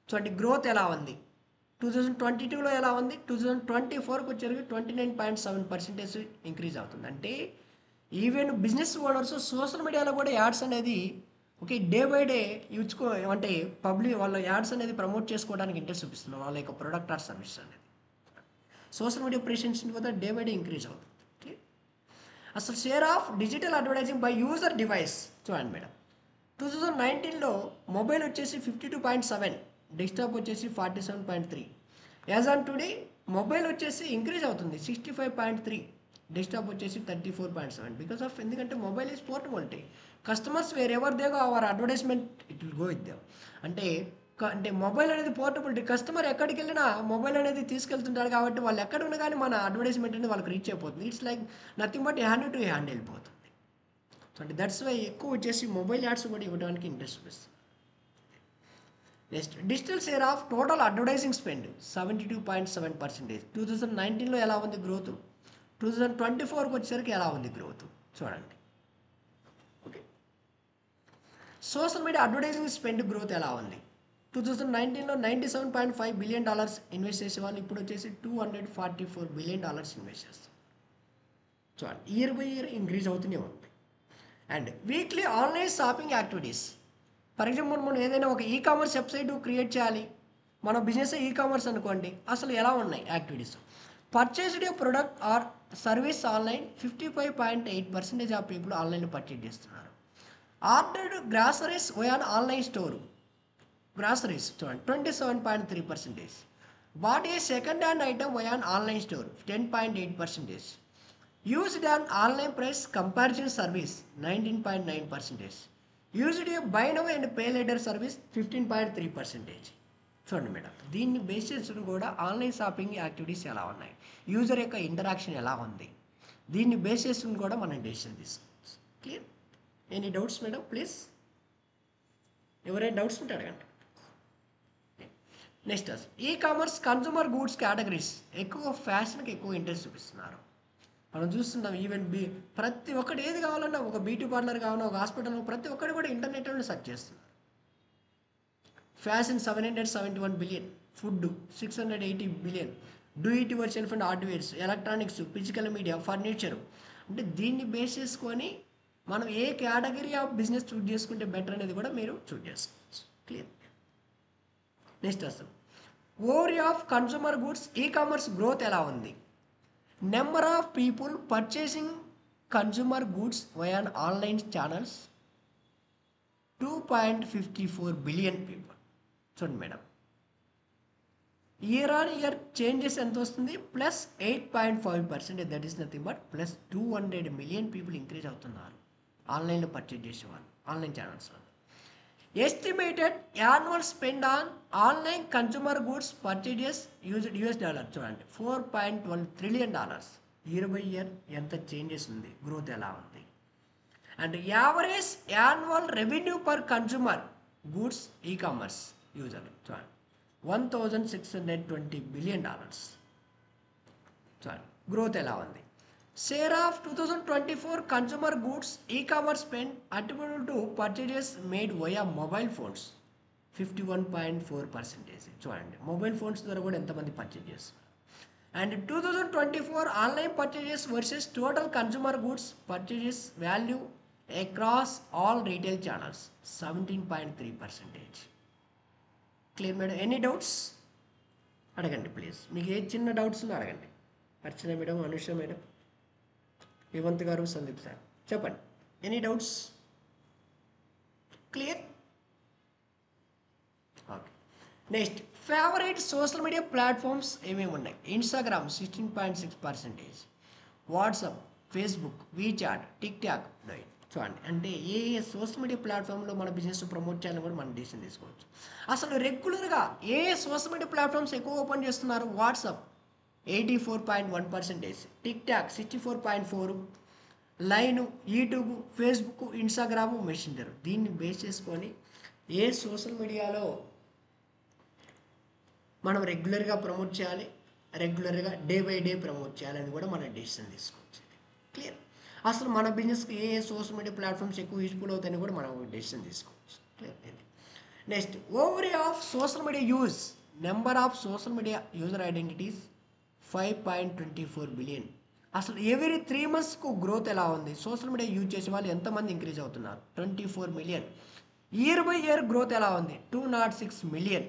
A: చూడండి గ్రోత్ ఎలా ఉంది 2022లో ఎలా ఉంది, 2024కి వచ్చేసరికి 29.7% ఇంక్రీజ్ అవుతుంది. అంటే ఈవెన్ బిజినెస్ ఓనర్స్ సోషల్ మీడియాలో కూడా యాడ్స్ అనేది ఓకే డే బై డే యూజ్కో అంటే పబ్లిక్ వాళ్ళ యాడ్స్ అనేది ప్రమోట్ చేసుకోవడానికి ఇంట్రెస్ట్ చూపిస్తున్నారు వాళ్ళ యొక్క ప్రొడక్ట్ ఆర్ సర్వీస్ అనేది. సోషల్ మీడియా ప్రెసెన్స్ కూడా డే బై డే ఇంక్రీజ్ అవుతుంది. Okay? అసలు share of digital advertising by user device. చూడండి మేడం 2019లో మొబైల్ వచ్చేసి 52.7, డెస్క్టాప్ వచ్చేసి 47.3. యాజ్ ఆన్ టుడే మొబైల్ వచ్చేసి ఇంక్రీజ్ అవుతుంది 65.3, డెస్క్టాప్ వచ్చేసి 34.7. బికాస్ ఆఫ్ ఎందుకంటే mobile is portability, customers wear ever they go our advertisement it will go with them. అంటే అంటే mobile అనేది పోర్టబిలిటీ, కస్టమర్ ఎక్కడికి వెళ్ళినా మొబైల్ అనేది తీసుకెళ్తుంటారు కాబట్టి వాళ్ళు ఎక్కడ ఉన్నా కానీ మన అడ్వర్టైజ్మెంట్ అనేది వాళ్ళకి రీచ్ అయిపోతుంది. It's like nothing but hand to hand వెళ్ళిపోతుంది. సో అంటే దట్స్ వై ఎక్కువ వచ్చేసి మొబైల్ యాడ్స్ కూడా ఇవ్వడానికి ఇంట్రెస్ట్ చూపిస్తుంది. Next digital share of total advertising spend 72.7%. 2019లో ఎలా ఉంది గ్రోత్, 2024కి వచ్చేసరికి ఎలా ఉంది గ్రోత్ చూడండి. Okay social media advertising spend growth ఎలా ఉంది, 2019లో $97.5 బిలియన్ ఇన్వెస్ట్ చేసే వాళ్ళు ఇప్పుడు వచ్చేసి $244 బిలియన్ ఇన్వెస్ట్ చేస్తారు. చూడండి ఇయర్ బై ఇయర్ ఇంక్రీజ్ అవుతూనే ఉంది. And weekly online shopping activities. For example మనం ఏదైనా ఒక ఈ కామర్స్ వెబ్సైట్ క్రియేట్ చేయాలి, మన బిజినెస్ ఈ కామర్స్ అనుకోండి, అసలు ఎలా ఉన్నాయి activities. Purchased a product or service online 55.8% of people ఆన్లైన్లో పర్చేజ్ చేస్తున్నారు. Ordered groceries via an online store, groceries చూడండి 27.3%. Bought a second hand item via an online store 10.8%. Used an online price comparison service 19.9%. Used a buy now and pay later service 15.3%. చూడండి madam దీన్ని base చేసుకుని కూడా online shopping activities ఎలా ఉన్నాయి, user యొక్క interaction ఎలా ఉంది, దీన్ని బేస్ చేసుకుని కూడా మనం డెసిషన్ తీసుకోవచ్చు. Clear. Any doubts madam please, ఎవరైనా డౌట్స్ ఉంటే అడగండి. Next e commerce consumer goods categories ఎక్కువ ఫ్యాషన్కి ఎక్కువ ఇంట్రెస్ట్ చూపిస్తున్నారు. మనం చూస్తున్నాం ఈవెన్ ప్రతి ఒక్కటి ఏది కావాలన్నా ఒక బ్యూటీ పార్లర్ కావాలన్నా ఒక హాస్పిటల్ ప్రతి ఒక్కటి కూడా ఇంటర్నెట్లో సెర్చ్ చేస్తున్నారు. Fashion 771 billion, food 680 billion, do it yourself and hardwares, electronics, physical media, furniture. అంటే దీన్ని బేస్ చేసుకొని మనం ఏ కేటగిరీ ఆఫ్ బిజినెస్ చూస్ చేసుకుంటే బెటర్ అనేది కూడా మీరు చూస్ చేసుకోవచ్చు. క్లియర్. నెక్స్ట్ అసలు over of consumer goods e-commerce growth ఎలా ఉంది, number of people purchasing consumer goods via online channels 2.54 billion people. చూడండి madam year on year changes ఎంత వస్తుంది? +8.5%. That is nothing but +200 million people increase అవుతున్నారు ఆన్లైన్లో purchase చేసేవాళ్ళు, online ఛానల్స్లో. Estimated annual spend on online consumer goods purchases used US$ చూడండి, $4.12 trillion. Year by year ఎంత changes ఉంది, గ్రోత్ ఎలా ఉంది. And average annual revenue per consumer goods e-commerce user చూడండి, $1,620 బిలియన్. చూడండి గ్రోత్ ఎలా ఉంది. Share of 2024 consumer goods e-commerce spend attributable to purchases made via mobile phones 51.4%. చూడండి మొబైల్ ఫోన్స్ ద్వారా కూడా ఎంతమంది పర్చేజ్ చేస్తారు. And 2024 online purchases versus total consumer goods purchases value across all retail channels 17.3%. Clear madam? Any doubts అడగండి please. మీకు ఏ చిన్న doubts ఉన్నా అడగండి. అర్చన మేడం, అనుష మేడం, రేవంత్ గారు, సందీప్ సార్ చెప్పండి. Any doubts? Clear? Okay. Next, favourite social media platforms ఏమేమి ఉన్నాయి? Instagram 16.6%, WhatsApp, Facebook, WeChat, TikTok. చూడండి అంటే ఏ ఏ సోషల్ మీడియా ప్లాట్ఫామ్లో మన బిజినెస్ ప్రమోట్ చేయాలని కూడా మనం డిసిషన్ తీసుకోవచ్చు. అసలు రెగ్యులర్గా ఏ సోషల్ మీడియా ప్లాట్ఫామ్స్ ఎక్కువ ఓపెన్ చేస్తున్నారు? WhatsApp 84.1%, TikTok 64.4%, line, YouTube, Facebook, Instagram, messenger. దీన్ని బేస్ చేసుకొని ఏ సోషల్ మీడియాలో మనం రెగ్యులర్గా ప్రమోట్ చేయాలి, రెగ్యులర్గా డే బై డే ప్రమోట్ చేయాలని కూడా మనం డెసిషన్ తీసుకోవచ్చు. క్లియర్? అసలు మన బిజినెస్కి ఏ సోషల్ మీడియా ప్లాట్ఫామ్స్ ఎక్కువ యూస్ఫుల్ అవుతాయని కూడా మనం డెసిషన్ తీసుకోవచ్చు. Clear? Next, ovary of social media use, number of social media user identities 5.24 billion. అసలు ఎవ్రీ 3 monthsకు గ్రోత్ ఎలా ఉంది? సోషల్ మీడియా యూజ్ చేసే వాళ్ళు ఎంతమంది ఇంక్రీజ్ అవుతున్నారు? 24 million. Year by year growth ఎలా ఉంది? 206 మిలియన్.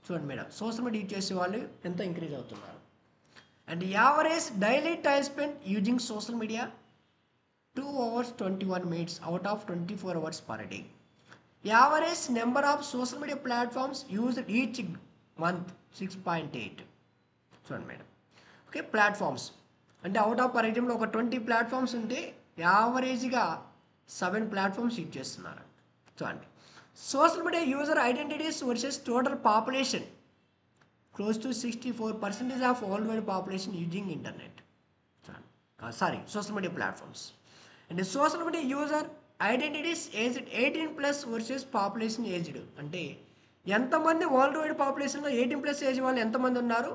A: చూడండి మేడం, సోషల్ మీడియా యూజ్ చేసే వాళ్ళు ఎంత ఇంక్రీజ్ అవుతున్నారు. And average daily time spend using social media 2 hours 21 minutes out of 24 hours per day. Average number of social media platforms used each month 6.8. చూడండి madam. Okay, platforms అంటే out of for example ఒక 20 platforms ఉంటే యావరేజ్గా 7 platforms use చేస్తున్నారు. చూడండి, social media user identities versus total population, close to 64% of world wide population using internet. Sorry, social media platforms. And social media user identities aged 18+ versus population aged. అంటే ఎంతమంది world wide పాపులేషన్లో 18+ age వాళ్ళు ఎంతమంది ఉన్నారు,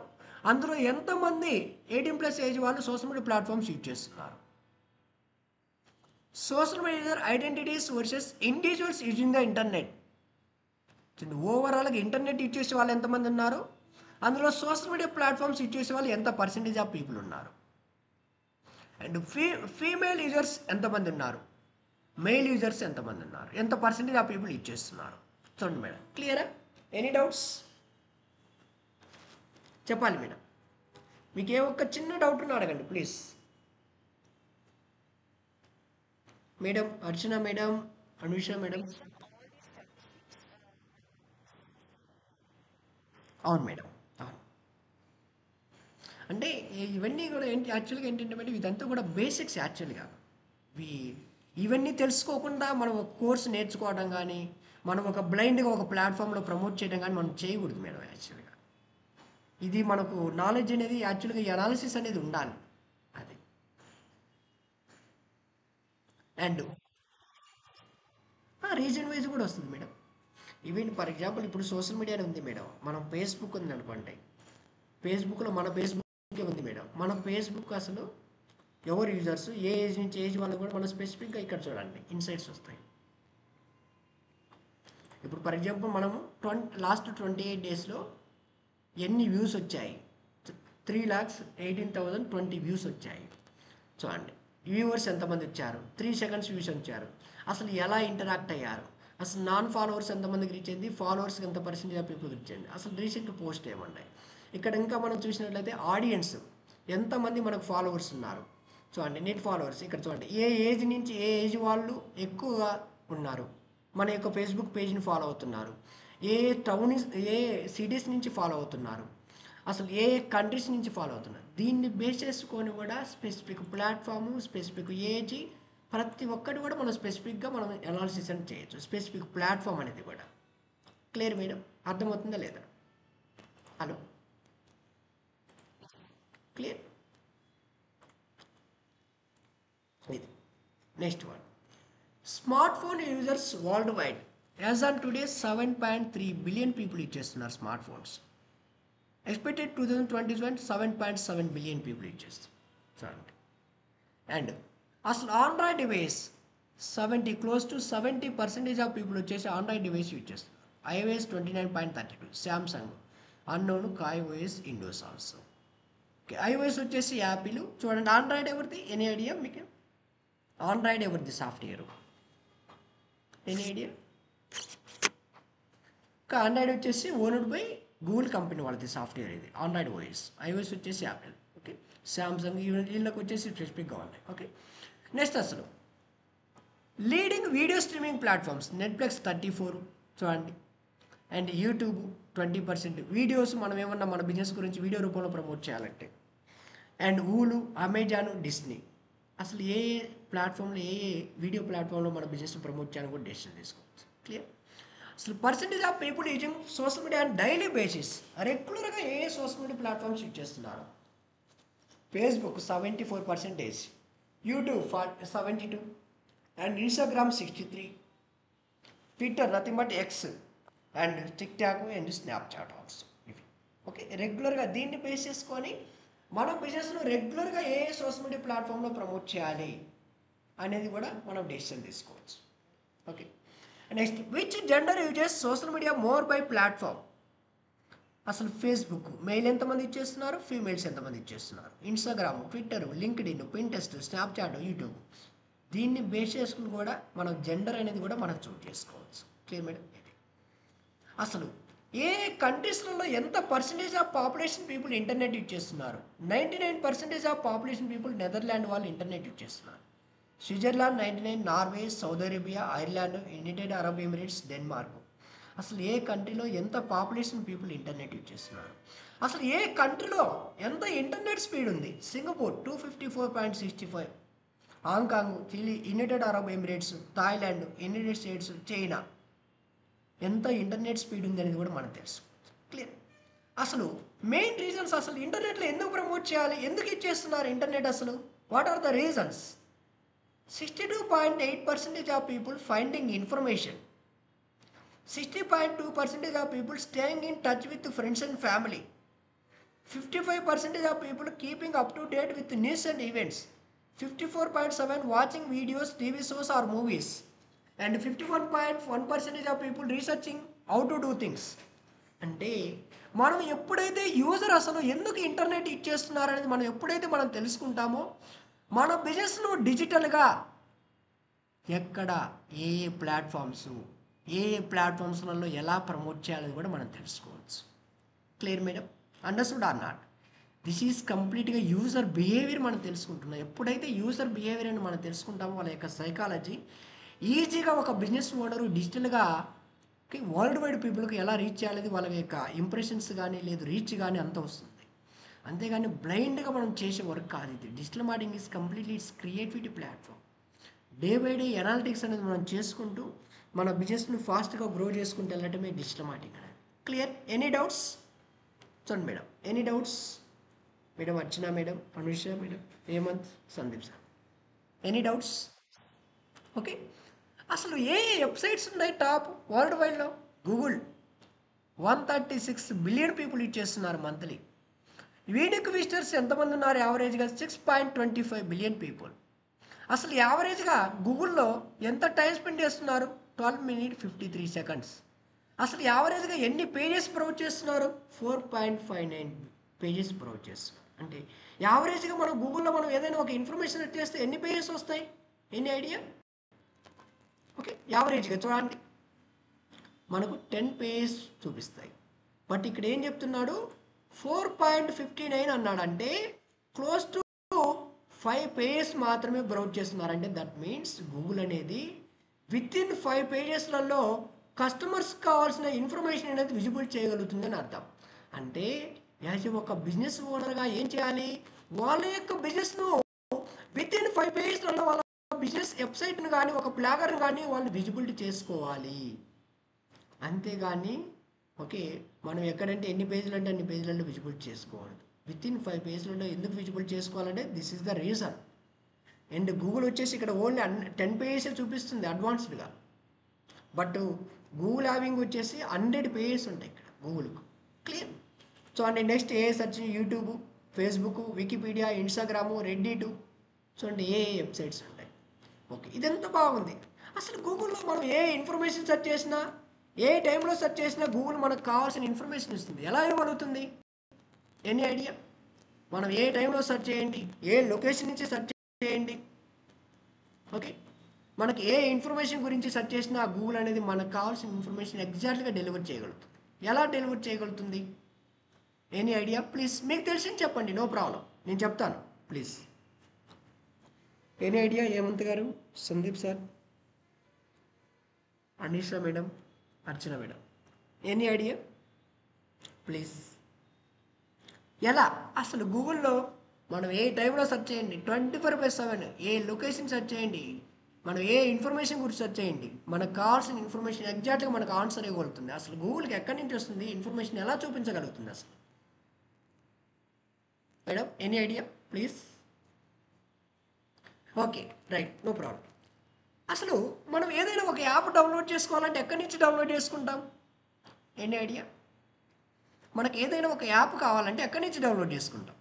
A: అందులో ఎంతమంది 18+ age వాళ్ళు social media platforms use చేస్తున్నారు. Social media user identities versus individuals using the internet. ఓవరాల్గా ఇంటర్నెట్ యూజ్ చేసే వాళ్ళు ఎంతమంది ఉన్నారు, అందులో సోషల్ మీడియా ప్లాట్ఫామ్స్ యూజ్ చేసే వాళ్ళు ఎంత పర్సెంటేజ్ ఆఫ్ పీపుల్ ఉన్నారు. అండ్ ఫీమేల్ యూజర్స్ ఎంతమంది ఉన్నారు, మెయిల్ యూజర్స్ ఎంతమంది ఉన్నారు, ఎంత పర్సెంటేజ్ ఆఫ్ పీపుల్ యూజ్ చేస్తున్నారు. చూడండి మేడం, క్లియరా? ఎనీ డౌట్స్ చెప్పాలి మేడం. మీకు ఏ ఒక్క చిన్న డౌట్ ఉన్నా అడగండి please. Madam, Archana madam, Anusha madam. అవును మేడం, అవును. అంటే ఇవన్నీ కూడా ఏంటి, యాక్చువల్గా ఏంటంటే మేడం ఇదంతా కూడా బేసిక్స్. యాక్చువల్గా ఇవన్నీ తెలుసుకోకుండా మనం ఒక కోర్స్ నేర్చుకోవడం కానీ, మనం ఒక బ్లైండ్గా ఒక ప్లాట్ఫామ్లో ప్రమోట్ చేయడం కానీ మనం చేయకూడదు మేడం. యాక్చువల్గా ఇది మనకు నాలెడ్జ్ అనేది యాక్చువల్గా ఈ అనాలిసిస్ అనేది ఉండాలి. అది. అండ్ రీజన్ వైజ్ కూడా వస్తుంది మేడం. ఈవెన్ ఫర్ ఎగ్జాంపుల్ ఇప్పుడు సోషల్ మీడియానే ఉంది మేడం, మనం ఫేస్బుక్ ఉంది అనుకోండి, ఫేస్బుక్లో మన ఫేస్బుక్ ఉంది మేడం. మన ఫేస్బుక్ అసలు ఎవరు యూజర్స్, ఏ ఏజ్ నుంచి ఏజ్ వాళ్ళు కూడా మనం స్పెసిఫిక్గా ఇక్కడ చూడండి ఇన్సైట్స్ వస్తాయి. ఇప్పుడు ఫర్ ఎగ్జాంపుల్ మనము లాస్ట్ 28 daysలో ఎన్ని వ్యూస్ వచ్చాయి? 3,18,020 వ్యూస్ వచ్చాయి. చూడండి, వ్యూవర్స్ ఎంతమంది వచ్చారు, 3 seconds వ్యూస్ వచ్చారు, అసలు ఎలా ఇంటరాక్ట్ అయ్యారు, అసలు నాన్ ఫాలోవర్స్ ఎంతమందికి రీచ్ అయింది, ఫాలోవర్స్కి ఎంత పర్సెంటేజ్ ఆఫ్ పీపుల్ రీచ్ అయింది, అసలు రీసెంట్ పోస్ట్ ఏమన్నాయి. ఇక్కడ ఇంకా మనం చూసినట్లయితే ఆడియన్స్ ఎంతమంది మనకు ఫాలోవర్స్ ఉన్నారు. చూడండి, నెట్ ఫాలోవర్స్ ఇక్కడ చూడండి, ఏ ఏజ్ నుంచి ఏ ఏజ్ వాళ్ళు ఎక్కువగా ఉన్నారు, మన యొక్క ఫేస్బుక్ పేజ్ని ఫాలో అవుతున్నారు, ఏ టౌన్ ఏ సిటీస్ నుంచి ఫాలో అవుతున్నారు, అసలు ఏ ఏ కంట్రీస్ నుంచి ఫాలో అవుతున్నారు, దీన్ని బేస్ చేసుకొని కూడా స్పెసిఫిక్ ప్లాట్ఫాము, స్పెసిఫిక్ ఏజ్, ప్రతి ఒక్కటి కూడా మనం స్పెసిఫిక్గా మనం అనాలిసిస్ అని చేయొచ్చు. స్పెసిఫిక్ ప్లాట్ఫామ్ అనేది కూడా. Clear madam? అర్థమవుతుందా లేదా? Hello, clear? ఇది next one, smart phone users world wide as on today 7.3 billion people ఇచ్చేస్తున్నారు smart phones. Expected 2027 7.7 billion people ఇచ్చేస్తారు చూడండి. అండ్ అసలు Android device close to 70% of people వచ్చేసి ఆండ్రాయిడ్ డివైస్ యూజ్ చేస్తున్నారు. iOS 29.32, Samsung, unknown, KaiOS, Windows also. Okay, iOS వచ్చేసి Apple. చూడండి, Android ఎవరిది? Any idea మీకు? ఆండ్రాయిడ్ ఎవరిది సాఫ్ట్వేర్? Any idea? ఆండ్రాయిడ్ వచ్చేసి ఓన్డ్ బై గూగుల్ కంపెనీ వాళ్ళది సాఫ్ట్వేర్ ఇది ఆండ్రాయిడ్ ఓఎస్. iOS వచ్చేసి యాపిల్. ఓకే, శాంసంగ్ వీళ్ళకి వచ్చేసి స్పెసిఫిక్గా ఉన్నాయి. ఓకే, నెక్స్ట్ అసలు leading video streaming platforms, Netflix 34 చూడండి, అండ్ యూట్యూబ్ 20%. వీడియోస్ మనం ఏమన్నా మన బిజినెస్ గురించి వీడియో రూపంలో ప్రమోట్ చేయాలంటే, అండ్ హూలు, అమెజాన్, డిస్నీ. అసలు ఏ ఏ ప్లాట్ఫామ్లో ఏ ఏ వీడియో ప్లాట్ఫామ్లో మన బిజినెస్ ప్రమోట్ చేయాలని కూడా డెసిషన్ తీసుకోవచ్చు. క్లియర్? అసలు percentage of people using social media on daily basis, రెగ్యులర్గా ఏ సోషల్ మీడియా ప్లాట్ఫామ్స్ యూజ్ చేస్తున్నారు? Facebook 74%, YouTube 72, and Instagram 63, Twitter nothing but X, and TikTok and Snapchat also. ఇవి okay, రెగ్యులర్గా దీన్ని base చేసుకొని మనం బిజినెస్లో రెగ్యులర్గా ఏ సోషల్ మీడియా ప్లాట్ఫామ్లో ప్రమోట్ చేయాలి అనేది కూడా మనం డెసిషన్ తీసుకోవచ్చు. Okay, next which gender uses social media more by platform? అసలు ఫేస్బుక్ మెయిల్ ఎంతమంది ఇచ్చేస్తున్నారు, ఫీమేల్స్ ఎంతమంది ఇచ్చేస్తున్నారు? Instagram, Twitter, LinkedIn, Pinterest, Snapchat, YouTube. దీన్ని బేస్ చేసుకుని కూడా మనం జెండర్ అనేది కూడా మనం చూస్ చేసుకోవచ్చు. Clear madam? ఇది అసలు ఏ కంట్రీస్లలో ఎంత percentage of population people internet use చేస్తున్నారు? 99% ఆఫ్ పాపులేషన్ పీపుల్ నెదర్లాండ్ వాళ్ళు ఇంటర్నెట్ యూజ్ చేస్తున్నారు. Switzerland 99, Norway, Saudi Arabia, Ireland, United Arab Emirates, Denmark. అసలు ఏ కంట్రీలో ఎంత పాపులేషన్ పీపుల్ ఇంటర్నెట్ యూజ్ చేస్తున్నారు? అసలు ఏ కంట్రీలో ఎంత ఇంటర్నెట్ స్పీడ్ ఉంది? Singapore 254.65, Hong Kong, Chile, United Arab Emirates, Thailand, United States, China. ఎంత ఇంటర్నెట్ స్పీడ్ ఉంది అనేది కూడా మనకు తెలుసు. క్లియర్? అసలు మెయిన్ రీజన్స్, అసలు ఇంటర్నెట్లో ఎందుకు ప్రమోట్ చేయాలి, ఎందుకు ఇచ్చేస్తున్నారు ఇంటర్నెట్? అసలు what are the reasons? 62.8% of people finding information, 60.2% of people staying in touch with friends and family, 55% of people keeping up to date with news and events, 54.7 watching videos, TV shows or movies, and 51.1% of people researching how to do things. అంటే మనం ఎప్పుడైతే user అసలు ఎందుకు internet ఇచ్చేస్తున్నారు అనేది మనం ఎప్పుడైతే మనం తెలుసుకుంటామో, మన బిజినెస్ను డిజిటల్గా ఎక్కడ ఏ ఏ ప్లాట్ఫామ్స్లలో ఎలా ప్రమోట్ చేయాలని కూడా మనం తెలుసుకోవచ్చు. Clear madam? Understood or not? This is కంప్లీట్గా యూజర్ బిహేవియర్ మనం తెలుసుకుంటున్నాం. ఎప్పుడైతే యూజర్ బిహేవియర్ అని మనం తెలుసుకుంటామో, వాళ్ళ యొక్క సైకాలజీ, ఈజీగా ఒక బిజినెస్ ఓనరు డిజిటల్గా వరల్డ్ వైడ్ పీపుల్కి ఎలా రీచ్ చేయాలి, వాళ్ళ యొక్క ఇంప్రెషన్స్ కానీ లేదు రీచ్ కానీ అంత వస్తుంది. అంతేగాని బ్లైండ్గా మనం చేసే వర్క్ కాదు ఇది. Digital marketing is completely it's creativity platform. Day by day analytics అనేది మనం చేసుకుంటూ మన బిజినెస్ను ఫాస్ట్గా గ్రో చేసుకుంటూ వెళ్ళటమే డిజిటల్ మార్కెటింగ్ అనేది. క్లియర్? Any doubts? చూడండి madam, any doubts? Madam Archana madam, Anusha madam, Hemanth, Sandeep sir, any doubts? Okay, అసలు ఏ వెబ్సైట్స్ ఉన్నాయి టాప్ వరల్డ్ వైడ్లో? గూగుల్ 136 బిలియన్ పీపుల్ యూజ్ చేస్తున్నారు మంత్లీ. వీడియోకి విజిటర్స్ ఎంతమంది ఉన్నారు? యావరేజ్గా 6.25 బిలియన్ పీపుల్. అసలు యావరేజ్గా గూగుల్లో ఎంత టైం స్పెండ్ చేస్తున్నారు? 12 minutes 53 seconds. అసలు యావరేజ్గా ఎన్ని పేజెస్ బ్రౌజ్ చేస్తున్నారు? 4.59 పేజెస్ బ్రౌజ్ చేస్తున్నారు. అంటే యావరేజ్గా మనం గూగుల్లో మనం ఏదైనా ఒక ఇన్ఫర్మేషన్ చేస్తే ఎన్ని పేజెస్ వస్తాయి? Any idea? ఓకే, యావరేజ్గా చూడండి, మనకు 10 పేజెస్ చూపిస్తాయి. బట్ ఇక్కడ ఏం చెప్తున్నాడు? 4.59 అన్నాడు. అంటే క్లోజ్ టు 5 పేజెస్ మాత్రమే బ్రౌజ్ చేస్తున్నారంటే దట్ మీన్స్ గూగుల్ అనేది విత్ ఇన్ 5 పేజెస్లలో కస్టమర్స్ కావాల్సిన ఇన్ఫర్మేషన్ అనేది విజిబుల్ చేయగలుగుతుందని అర్థం. అంటే యాజ్ ఒక బిజినెస్ ఓనర్గా ఏం చేయాలి? వాళ్ళ యొక్క బిజినెస్ను విత్ ఇన్ 5 పేజెస్లలో వాళ్ళ బిజినెస్ వెబ్సైట్ను కానీ ఒక ప్లాగర్ని కానీ వాళ్ళు విజిబిలిటీ చేసుకోవాలి. అంతేగాని ఓకే మనం ఎక్కడంటే ఎన్ని పేజీలు అంటే అన్ని పేజీలలో విజిబిలిటీ చేసుకోవాలి. విత్ ఇన్ 5 పేజీలలో ఎందుకు విజిబిలిటీ చేసుకోవాలంటే this is the reason. And Google వచ్చేసి ఇక్కడ ఓన్లీ 10 పేజెస్ చూపిస్తుంది అడ్వాన్స్డ్గా. బట్ గూగుల్ హ్యావింగ్ వచ్చేసి 100 పేజెస్ ఉంటాయి ఇక్కడ గూగుల్కు. క్లియర్. సో అండ్ నెక్స్ట్ ఏ search YouTube, Facebook, Wikipedia, Instagram, Reddit, so అంటే ఏ వెబ్సైట్స్ ఉంటాయి. ఓకే ఇదంతా బాగుంది. అసలు గూగుల్లో మనం ఏ ఇన్ఫర్మేషన్ సెర్చ్ చేసినా ఏ టైంలో సెర్చ్ చేసినా గూగుల్ మనకు కావాల్సిన ఇన్ఫర్మేషన్ ఇస్తుంది. ఎలా ఇవ్వగలుగుతుంది? Any idea? మనం ఏ టైంలో సెర్చ్ చేయండి, ఏ లొకేషన్ నుంచి సెర్చ్ చేయండి, ఓకే మనకి ఏ ఇన్ఫర్మేషన్ గురించి సెర్చ్ చేసినా గూగుల్ అనేది మనకు కావాల్సిన ఇన్ఫర్మేషన్ ఎగ్జాక్ట్గా డెలివర్ చేయగలుగుతుంది. ఎలా డెలివర్ చేయగలుగుతుంది? Any idea? ప్లీజ్ మీకు తెలిసింది చెప్పండి, నో ప్రాబ్లం, నేను చెప్తాను please. Any idea? Hemanth garu, Sandeep sir, Anisha madam, Archana madam, any idea please? ఎలా? అసలు గూగుల్లో మనం ఏ టైంలో సెర్చ్ చేయండి, 24/7 ఏ లొకేషన్ సెర్చ్ చేయండి, మనం ఏ ఇన్ఫర్మేషన్ గురించి సెర్చ్ చేయండి, మనకు కావాల్సిన ఇన్ఫర్మేషన్ ఎగ్జాక్ట్గా మనకు ఆన్సర్ ఇవ్వగలుగుతుంది. అసలు గూగుల్కి ఎక్కడి నుంచి వస్తుంది ఇన్ఫర్మేషన్, ఎలా చూపించగలుగుతుంది అసలు? Madam any idea please? Okay right, no problem. అసలు మనం ఏదైనా ఒక యాప్ డౌన్లోడ్ చేసుకోవాలంటే ఎక్కడి నుంచి డౌన్లోడ్ చేసుకుంటాం? Any idea? మనకి ఏదైనా ఒక యాప్ కావాలంటే ఎక్కడి నుంచి డౌన్లోడ్ చేసుకుంటాం?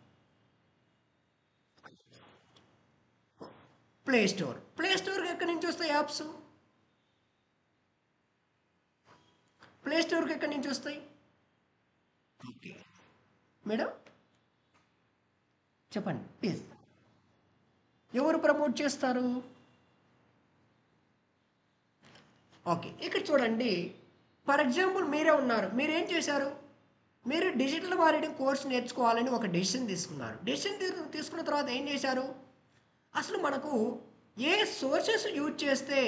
A: Play store. ప్లే స్టోర్కి ఎక్కడి నుంచి వస్తాయి యాప్స్? ప్లే స్టోర్కి ఎక్కడి నుంచి వస్తాయి? ఓకే మేడం చెప్పండి ప్లీజ్. ఎవరు ప్రమోట్ చేస్తారు? ఓకే ఇక్కడ చూడండి, ఫర్ ఎగ్జాంపుల్ మీరే ఉన్నారు, మీరేం చేశారు? మీరు డిజిటల్ మార్కెటింగ్ కోర్స్ నేర్చుకోవాలని ఒక డెసిషన్ తీసుకున్నారు. డెసిషన్ తీసుకున్న తర్వాత ఏం చేశారు? అసలు మనకు ఏ సోర్సెస్ యూజ్ చేస్తే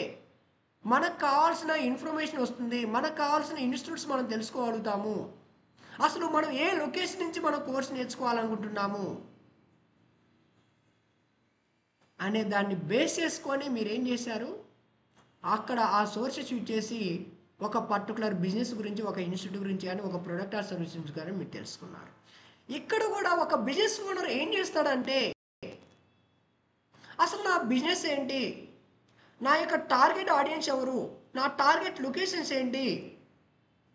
A: మనకు కావాల్సిన ఇన్ఫర్మేషన్ వస్తుంది, మనకు కావాల్సిన ఇన్స్టిట్యూట్స్ మనం తెలుసుకోగలుగుతాము, అసలు మనం ఏ లొకేషన్ నుంచి మనం కోర్స్ నేర్చుకోవాలనుకుంటున్నాము అనే దాన్ని బేస్ చేసుకొని మీరు ఏం చేశారు? అక్కడ ఆ సోర్సెస్ యూజ్ చేసి ఒక పర్టికులర్ బిజినెస్ గురించి, ఒక ఇన్స్టిట్యూట్ గురించి కానీ ఒక ప్రొడక్ట్ ఆర్ సర్వీస్ గురించి కానీ మీరు తెలుసుకున్నారు. ఇక్కడ కూడా ఒక బిజినెస్ ఓనర్ ఏం చేస్తాడంటే అసలు నా బిజినెస్ ఏంటి, నా యొక్క టార్గెట్ ఆడియన్స్ ఎవరు, నా టార్గెట్ లొకేషన్స్ ఏంటి,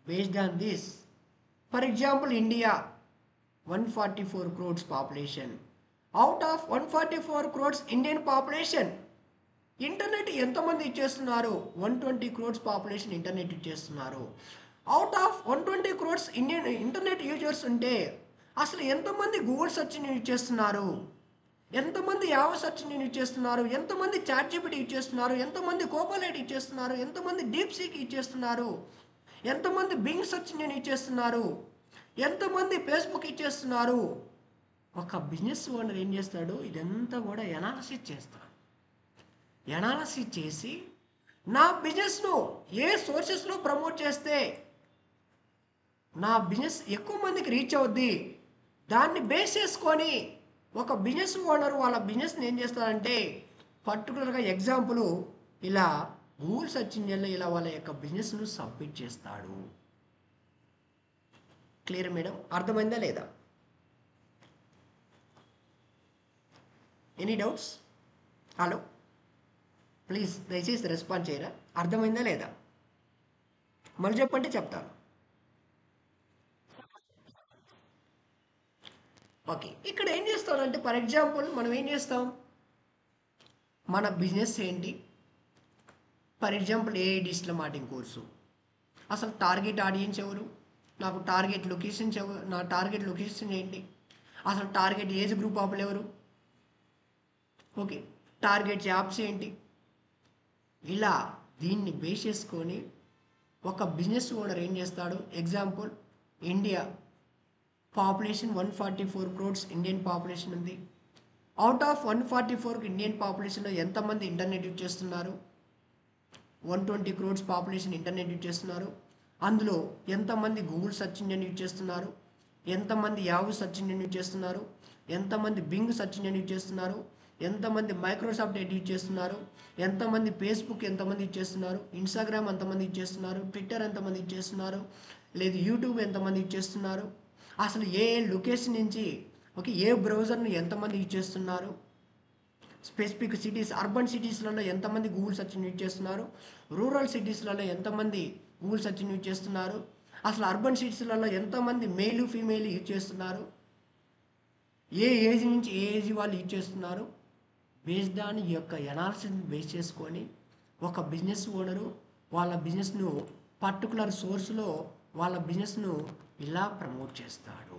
A: based on this. For example India 144 crores population. Out of 144 crores Indian population internet ఎంతమంది ఇచ్చేస్తున్నారు? 120 crores పాపులేషన్ ఇంటర్నెట్ ఇచ్చేస్తున్నారు. Out of 120 crores Indian internet users ఉంటే అసలు ఎంతమంది గూగుల్ సెర్చ్ని యూజ్ చేస్తున్నారు, ఎంతమంది యావ సెర్చ్ని యూజ్ చేస్తున్నారు, ఎంతమంది చాట్ జీపీటీ యూజ్ చేస్తున్నారు, ఎంతమంది కోపలైట్ యూజ్ చేస్తున్నారు, ఎంతమంది డీప్ సీక్ యూజ్ చేస్తున్నారు, ఎంతమంది బింగ్ సెర్చ్ని యూజ్ చేస్తున్నారు, ఎంతమంది ఫేస్బుక్ యూజ్ చేస్తున్నారు. ఒక బిజినెస్ ఓనర్ ఏం చేస్తాడు? ఇదంతా కూడా ఎనాలిసిస్ చేస్తాడు. ఎనాలిసిస్ చేసి నా బిజినెస్ను ఏ సోర్సెస్లో ప్రమోట్ చేస్తే నా బిజినెస్ ఎక్కువ మందికి రీచ్ అవుద్ది, దాన్ని బేస్ చేసుకొని ఒక బిజినెస్ ఓనర్ వాళ్ళ బిజినెస్ని ఏం చేస్తారంటే పర్టికులర్గా ఎగ్జాంపుల్ ఇలా గూగుల్ సెర్చ్ ఇంజిన్లో ఇలా వాళ్ళ యొక్క బిజినెస్ను సబ్మిట్ చేస్తాడు. Clear madam? అర్థమైందా లేదా? Any doubts? హలో ప్లీజ్ దయచేసి రెస్పాండ్ చేయరా? అర్థమైందా లేదా? మళ్ళీ చెప్పంటే చెప్తాను. ఓకే ఇక్కడ ఏం చేస్తామంటే ఫర్ ఎగ్జాంపుల్ మనం ఏం చేస్తాం, మన బిజినెస్ ఏంటి, for example A digital marketing course, అసలు టార్గెట్ ఆడియన్స్ ఎవరు, నాకు టార్గెట్ లొకేషన్స్ ఎవరు, నా టార్గెట్ లొకేషన్ ఏంటి, అసలు టార్గెట్ ఏజ్ గ్రూప్ ఆఫ్ ఎవరు, ఓకే టార్గెట్ యాప్స్ ఏంటి, ఇలా దీన్ని బేస్ చేసుకొని ఒక బిజినెస్ ఓనర్ ఏం చేస్తాడు? Example India population 144 crores Indian population ఉంది. అవుట్ ఆఫ్ 144 ఇండియన్ పాపులేషన్లో ఎంతమంది ఇంటర్నెట్ యూజ్ చేస్తున్నారు? 120 crores పాపులేషన్ ఇంటర్నెట్ యూజ్ చేస్తున్నారు. అందులో ఎంతమంది గూగుల్ సెర్చ్ ఇంజిన్ యూజ్ చేస్తున్నారు, ఎంతమంది యాహూ సెర్చ్ ఇంజిన్ యూజ్ చేస్తున్నారు, ఎంతమంది బింగ్ సెర్చ్ ఇంజిన్ యూజ్ చేస్తున్నారు, ఎంతమంది మైక్రోసాఫ్ట్ ఎడ్ యూజ్ చేస్తున్నారు, ఎంతమంది ఫేస్బుక్ ఎంతమంది యూజ్ చేస్తున్నారు, ఇన్స్టాగ్రామ్ ఎంతమంది యూజ్ చేస్తున్నారు, ట్విట్టర్ ఎంతమంది యూజ్ చేస్తున్నారు, లేదు యూట్యూబ్ ఎంతమంది యూజ్ చేస్తున్నారు, అసలు ఏ లొకేషన్ నుంచి ఓకే ఏ బ్రౌజర్ని ఎంతమంది యూజ్ చేస్తున్నారు, స్పెసిఫిక్ సిటీస్ అర్బన్ సిటీస్లలో ఎంతమంది గూగుల్ సెర్చ్ యూజ్ చేస్తున్నారు, రూరల్ సిటీస్లలో ఎంతమంది గూగుల్ సెర్చ్ యూజ్ చేస్తున్నారు, అసలు అర్బన్ సిటీస్లలో ఎంతమంది మేలు ఫీమేల్ యూజ్ చేస్తున్నారు, ఏ ఏజ్ నుంచి ఏ ఏజ్ వాళ్ళు యూజ్ చేస్తున్నారు, బేస్డ్ ఆన్ ఈ యొక్క ఎనాలిసిస్ బేస్ చేసుకొని ఒక బిజినెస్ ఓనరు వాళ్ళ బిజినెస్ను పర్టికులర్ సోర్స్లో వాళ్ళ బిజినెస్ను ఇలా ప్రమోట్ చేస్తాడు.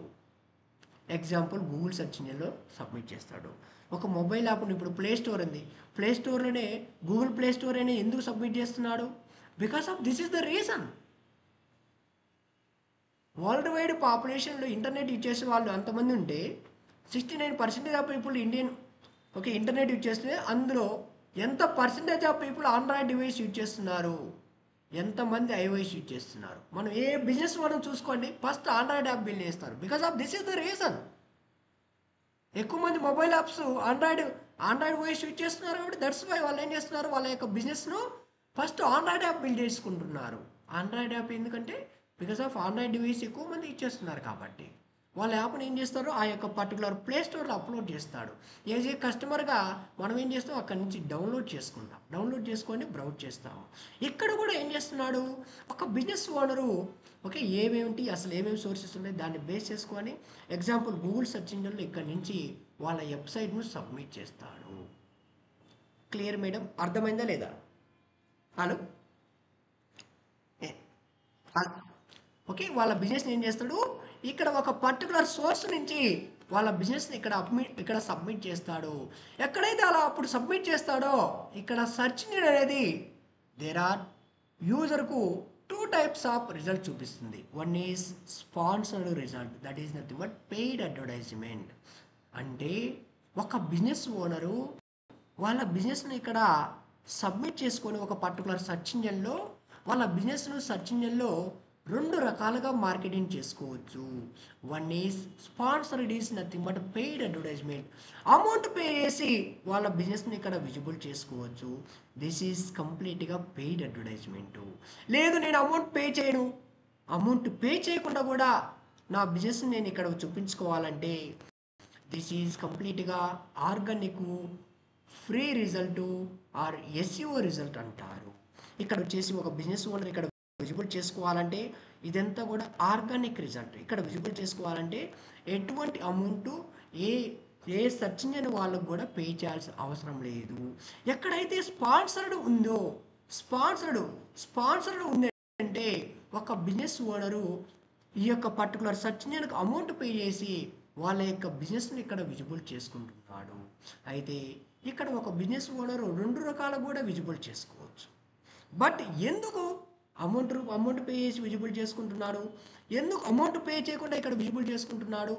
A: ఎగ్జాంపుల్ గూగుల్ సెర్చ్ ఇంజిన్లో సబ్మిట్ చేస్తాడు. ఒక మొబైల్ యాప్ను ఇప్పుడు ప్లే స్టోర్ ఉంది, ప్లే స్టోర్లోనే గూగుల్ ప్లే స్టోర్ అనే ఎందుకు సబ్మిట్ చేస్తున్నాడు? Because of this is the reason. World wide పాపులేషన్లో ఇంటర్నెట్ యూజ్ చేసే వాళ్ళు అంతమంది ఉంటే 69% ఆఫ్ పీపుల్ ఇంటర్నెట్ యూజ్ చేస్తే అందులో ఎంత percentage of people Android device use చేస్తున్నారు, ఎంతమంది ఐఓఎస్ యూజ్ చేస్తున్నారు? మనం ఏ బిజినెస్ మనం చూసుకోండి, ఫస్ట్ ఆండ్రాయిడ్ యాప్ బిల్డ్ చేస్తారు. Because of this is the reason. ఎక్కువ మంది mobile apps Android OS use చేస్తున్నారు కాబట్టి దట్స్ వై వాళ్ళు ఏం చేస్తున్నారు, వాళ్ళ యొక్క బిజినెస్ను ఫస్ట్ ఆండ్రాయిడ్ యాప్ బిల్డ్ చేసుకుంటున్నారు. ఆండ్రాయిడ్ యాప్ ఎందుకంటే బికాస్ ఆఫ్ ఆండ్రాయిడ్ డివైస్ ఎక్కువ మంది యూజ్ చేస్తున్నారు కాబట్టి వాళ్ళ యాప్ని ఏం చేస్తారు, ఆ యొక్క పర్టికులర్ ప్లే స్టోర్లో అప్లోడ్ చేస్తాడు. ఏ కస్టమర్గా మనం ఏం చేస్తాం, అక్కడి నుంచి డౌన్లోడ్ చేసుకుంటాం, డౌన్లోడ్ చేసుకొని బ్రౌజ్ చేస్తాము. ఇక్కడ కూడా ఏం చేస్తున్నాడు, ఒక బిజినెస్ ఓనరు అసలు ఏమేమి సోర్సెస్ ఉన్నాయి దాన్ని బేస్ చేసుకొని ఎగ్జాంపుల్ గూగుల్ సెర్చ్ ఇంజిన్లో ఇక్కడి నుంచి వాళ్ళ వెబ్సైట్ను సబ్మిట్ చేస్తాడు. క్లియర్ మేడం, అర్థమైందా లేదా? Hello, okay. వాళ్ళ బిజినెస్ ఏం చేస్తాడు, ఇక్కడ ఒక పర్టికులర్ సోర్స్ నుంచి వాళ్ళ బిజినెస్ని ఇక్కడ సబ్మిట్ చేస్తాడు. ఎక్కడైతే అలా అప్పుడు సబ్మిట్ చేస్తాడో ఇక్కడ సెర్చ్ ఇంజిన్ అనేది దేర్ ఆర్ యూజర్కు 2 టైప్స్ ఆఫ్ రిజల్ట్ చూపిస్తుంది. One is sponsored result, that is nothing but paid advertisement. అంటే ఒక బిజినెస్ ఓనరు వాళ్ళ బిజినెస్ని ఇక్కడ సబ్మిట్ చేసుకొని ఒక పర్టికులర్ సెర్చ్ ఇంజిన్లో వాళ్ళ బిజినెస్ను సెర్చ్ ఇంజిన్లో 2 రకాలుగా మార్కెటింగ్ చేసుకోవచ్చు. One is sponsored is nothing but paid advertisement, amount pay చేసి వాళ్ళ బిజినెస్ని ఇక్కడ విజిబుల్ చేసుకోవచ్చు. దిస్ ఈజ్ కంప్లీట్గా పెయిడ్ అడ్వర్టైజ్మెంటు. లేదు నేను అమౌంట్ పే చేయను, అమౌంట్ పే చేయకుండా కూడా నా బిజినెస్ని నేను ఇక్కడ చూపించుకోవాలంటే దిస్ ఈజ్ కంప్లీట్గా organic free result or SEO result అంటారు. ఇక్కడ వచ్చేసి ఒక బిజినెస్ ఓనర్ ఇక్కడ విజిబుల్ చేసుకోవాలంటే ఇదంతా కూడా ఆర్గానిక్ రిజల్ట్. ఇక్కడ విజిబుల్ చేసుకోవాలంటే ఎటువంటి అమౌంట్ ఏ సెర్చ్ ఇంజిన్ వాళ్ళకు కూడా పే చేయాల్సిన అవసరం లేదు. ఎక్కడైతే స్పాన్సర్డ్ ఉందో స్పాన్సర్డ్ ఉంది అంటే ఒక బిజినెస్ ఓనరు ఈ యొక్క పర్టికులర్ సెర్చ్ ఇంజిన్కి అమౌంట్ పే చేసి వాళ్ళ యొక్క బిజినెస్ని ఇక్కడ విజిబుల్ చేసుకుంటున్నాడు. అయితే ఇక్కడ ఒక బిజినెస్ ఓనరు 2 రకాలు కూడా విజిబుల్ చేసుకోవచ్చు. బట్ ఎందుకు అమౌంట్ పే చేసి విజిబుల్ చేసుకుంటున్నాడు, ఎందుకు అమౌంట్ పే చేయకుండా ఇక్కడ విజిబుల్ చేసుకుంటున్నాడు?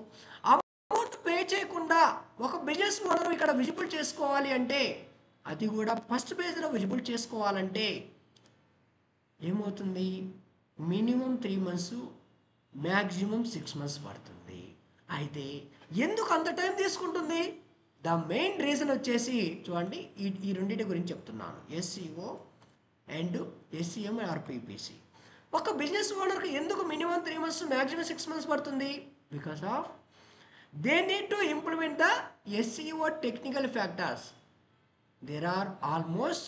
A: అమౌంట్ పే చేయకుండా ఒక బిజినెస్ ఓనర్ ఇక్కడ విజిబుల్ చేసుకోవాలి అంటే అది కూడా ఫస్ట్ పేజ్లో విజిబుల్ చేసుకోవాలంటే ఏమవుతుంది, మినిమం 3 months మ్యాక్సిమం 6 months పడుతుంది. అయితే ఎందుకు అంత టైం తీసుకుంటుంది? ద మెయిన్ రీజన్ వచ్చేసి చూడండి, ఈ రెండింటి గురించి చెప్తున్నాను, SEO and SEM or PPC. ఒక బిజినెస్ ఓనర్కి ఎందుకు మినిమం 3 months మ్యాక్సిమం 6 months పడుతుంది? Because of they need to implement the SEO technical factors. There are almost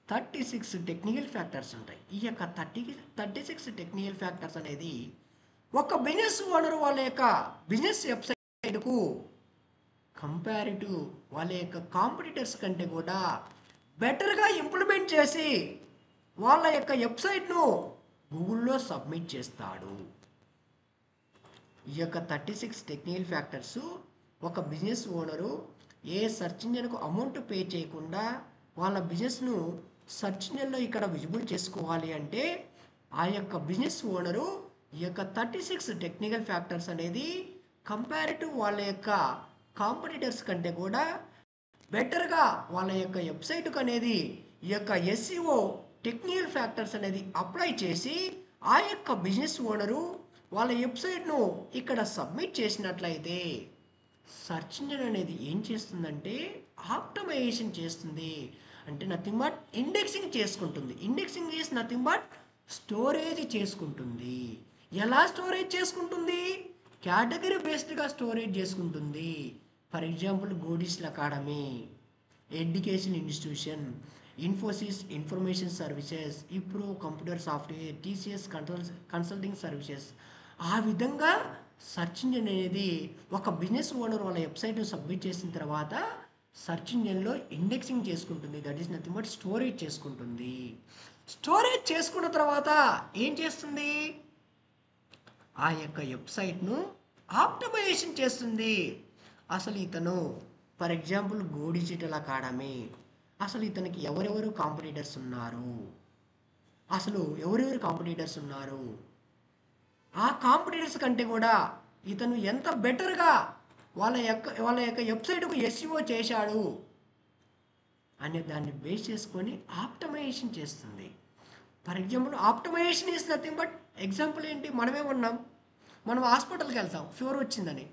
A: 36 technical factors ఉంటాయి. ఈ యొక్క 36 టెక్నికల్ ఫ్యాక్టర్స్ అనేది ఒక బిజినెస్ ఓనర్ వాళ్ళ యొక్క బిజినెస్ వెబ్సైట్కు కంపారిటివ్ వాళ్ళ యొక్క కాంపిటీటర్స్ కంటే కూడా బెటర్గా ఇంప్లిమెంట్ చేసి వాళ్ళ యొక్క వెబ్సైట్ను గూగుల్లో సబ్మిట్ చేస్తాడు. ఈ యొక్క 36 టెక్నికల్ ఫ్యాక్టర్స్ ఒక బిజినెస్ ఓనరు ఏ సెర్చ్ ఇంజిన్కు అమౌంట్ పే చేయకుండా వాళ్ళ బిజినెస్ను సెర్చ్ ఇంజిన్లో ఇక్కడ విజిబుల్ చేసుకోవాలి అంటే ఆ యొక్క బిజినెస్ ఓనరు ఈ యొక్క 36 టెక్నికల్ ఫ్యాక్టర్స్ అనేది కంపారిటివ్ వాళ్ళ యొక్క కాంపిటీటర్స్ కంటే కూడా బెటర్గా వాళ్ళ యొక్క వెబ్సైట్కు అనేది ఈ యొక్క ఎస్ఈఓ టెక్నికల్ ఫ్యాక్టర్స్ అనేది అప్లై చేసి ఆ యొక్క బిజినెస్ ఓనరు వాళ్ళ వెబ్సైట్ను ఇక్కడ సబ్మిట్ చేసినట్లయితే సెర్చ్ ఇంజిన్ అనేది ఏం చేస్తుందంటే ఆప్టమైజేషన్ చేస్తుంది. అంటే నథింగ్ బట్ ఇండెక్సింగ్ చేసుకుంటుంది. Indexing is nothing but storage చేసుకుంటుంది. ఎలా స్టోరేజ్ చేసుకుంటుంది? కేటగిరీ బేస్డ్గా స్టోరేజ్ చేసుకుంటుంది. ఫర్ ఎగ్జాంపుల్ గోడిస్ల academy, education institution, Infosys information services, Wipro computer software, TCS consulting services. ఆ విధంగా సెర్చ్ ఇంజిన్ అనేది ఒక బిజినెస్ ఓనర్ వాళ్ళ వెబ్సైట్ను సబ్మిట్ చేసిన తర్వాత సెర్చ్ ఇంజిన్లో ఇండెక్సింగ్ చేసుకుంటుంది. That is nothing but storage చేసుకుంటుంది. స్టోరేజ్ చేసుకున్న తర్వాత ఏం చేస్తుంది? ఆ యొక్క వెబ్సైట్ను ఆప్టిమైజేషన్ చేస్తుంది. అసలు ఇతను for example go digital academy, అసలు ఇతనికి ఎవరెవరు కాంపిటీటర్స్ ఉన్నారు, అసలు ఎవరెవరు కాంపిటీటర్స్ ఉన్నారు, ఆ కాంపిటీటర్స్ కంటే కూడా ఇతను ఎంత బెటర్గా వాళ్ళ యొక్క వెబ్సైట్కు ఎస్ఈఓ చేశాడు అనే దాన్ని బేస్ చేసుకొని ఆప్టిమైజేషన్ చేస్తుంది. For example optimization is nothing but example ఏంటి? మనమే ఉన్నాం, మనం హాస్పిటల్కి వెళ్తాం ఫీవర్ వచ్చిందని,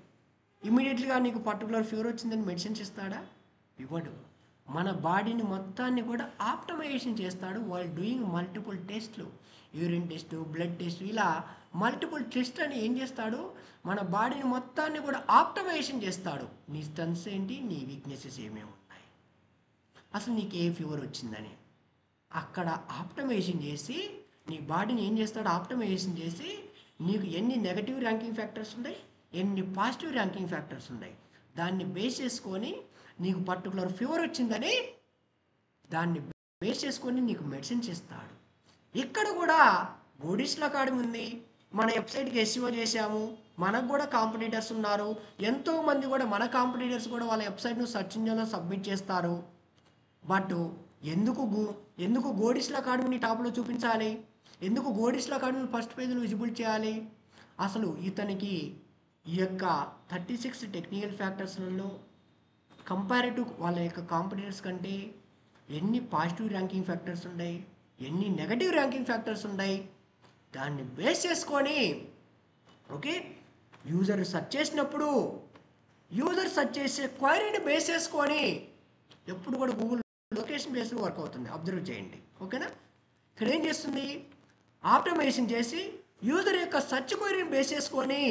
A: ఇమీడియట్గా నీకు పర్టికులర్ ఫీవర్ వచ్చిందని మెడిసిన్స్ ఇస్తాడా? ఇవ్వడు. మన బాడీని మొత్తాన్ని కూడా ఆప్టిమైజేషన్ చేస్తాడు వాళ్ళు డూయింగ్ మల్టిపుల్ టెస్ట్లు, యూరిన్ టెస్ట్, బ్లడ్ టెస్ట్, ఇలా మల్టిపుల్ టెస్ట్ అని ఏం చేస్తాడు? మన బాడీని మొత్తాన్ని కూడా ఆప్టిమైజేషన్ చేస్తాడు. నీ స్ట్రెంగ్త్స్ ఏంటి, నీ వీక్నెసెస్ ఏమేమి ఉన్నాయి, అసలు నీకు ఏ ఫీవర్ వచ్చిందని అక్కడ ఆప్టిమైజేషన్ చేసి నీ బాడీని ఏం చేస్తాడు? ఆప్టిమైజేషన్ చేసి నీకు ఎన్ని నెగటివ్ ర్యాంకింగ్ ఫ్యాక్టర్స్ ఉన్నాయి, ఎన్ని పాజిటివ్ ర్యాంకింగ్ ఫ్యాక్టర్స్ ఉన్నాయి, దాన్ని బేస్ చేసుకొని నీకు పర్టికులర్ ఫీవర్ వచ్చిందని దాన్ని బేస్ చేసుకొని నీకు మెడిసిన్స్ ఇస్తాడు. ఇక్కడ కూడా గోడిస్ల అకాడమీ ఉంది, మన వెబ్సైట్కి ఎస్ఈఓ చేశాము, మనకు కూడా కాంపిటీటర్స్ ఉన్నారు, ఎంతోమంది కూడా మన కాంపిటీటర్స్ కూడా వాళ్ళ వెబ్సైట్ను సెర్చ్ ఇంజిన్లో సబ్మిట్ చేస్తారు. బట్ ఎందుకు గోడిస్ల అకాడమీని టాప్లో చూపించాలి? ఎందుకు గోడిస్ల అకాడమీ ఫస్ట్ పేజ్లో విజిబుల్ చేయాలి? అసలు ఇతనికి ఈ యొక్క 36 టెక్నికల్ ఫ్యాక్టర్స్లలో కంపారిటివ్ వాళ్ళ యొక్క కాంపిటీటర్స్ కంటే ఎన్ని పాజిటివ్ ర్యాంకింగ్ ఫ్యాక్టర్స్ ఉన్నాయి, ఎన్ని నెగటివ్ ర్యాంకింగ్ ఫ్యాక్టర్స్ ఉన్నాయి, దాన్ని బేస్ చేసుకొని ఓకే యూజర్ సెర్చ్ చేసినప్పుడు యూజర్ సెర్చ్ చేసే క్వైరీని బేస్ చేసుకొని ఎప్పుడు కూడా గూగుల్ లొకేషన్ బేస్లో వర్క్ అవుతుంది. అబ్జర్వ్ చేయండి, ఓకేనా? ఇక్కడ ఏం చేస్తుంది? ఆప్టిమైజేషన్ చేసి యూజర్ యొక్క సెర్చ్ క్వైరీని బేస్ చేసుకొని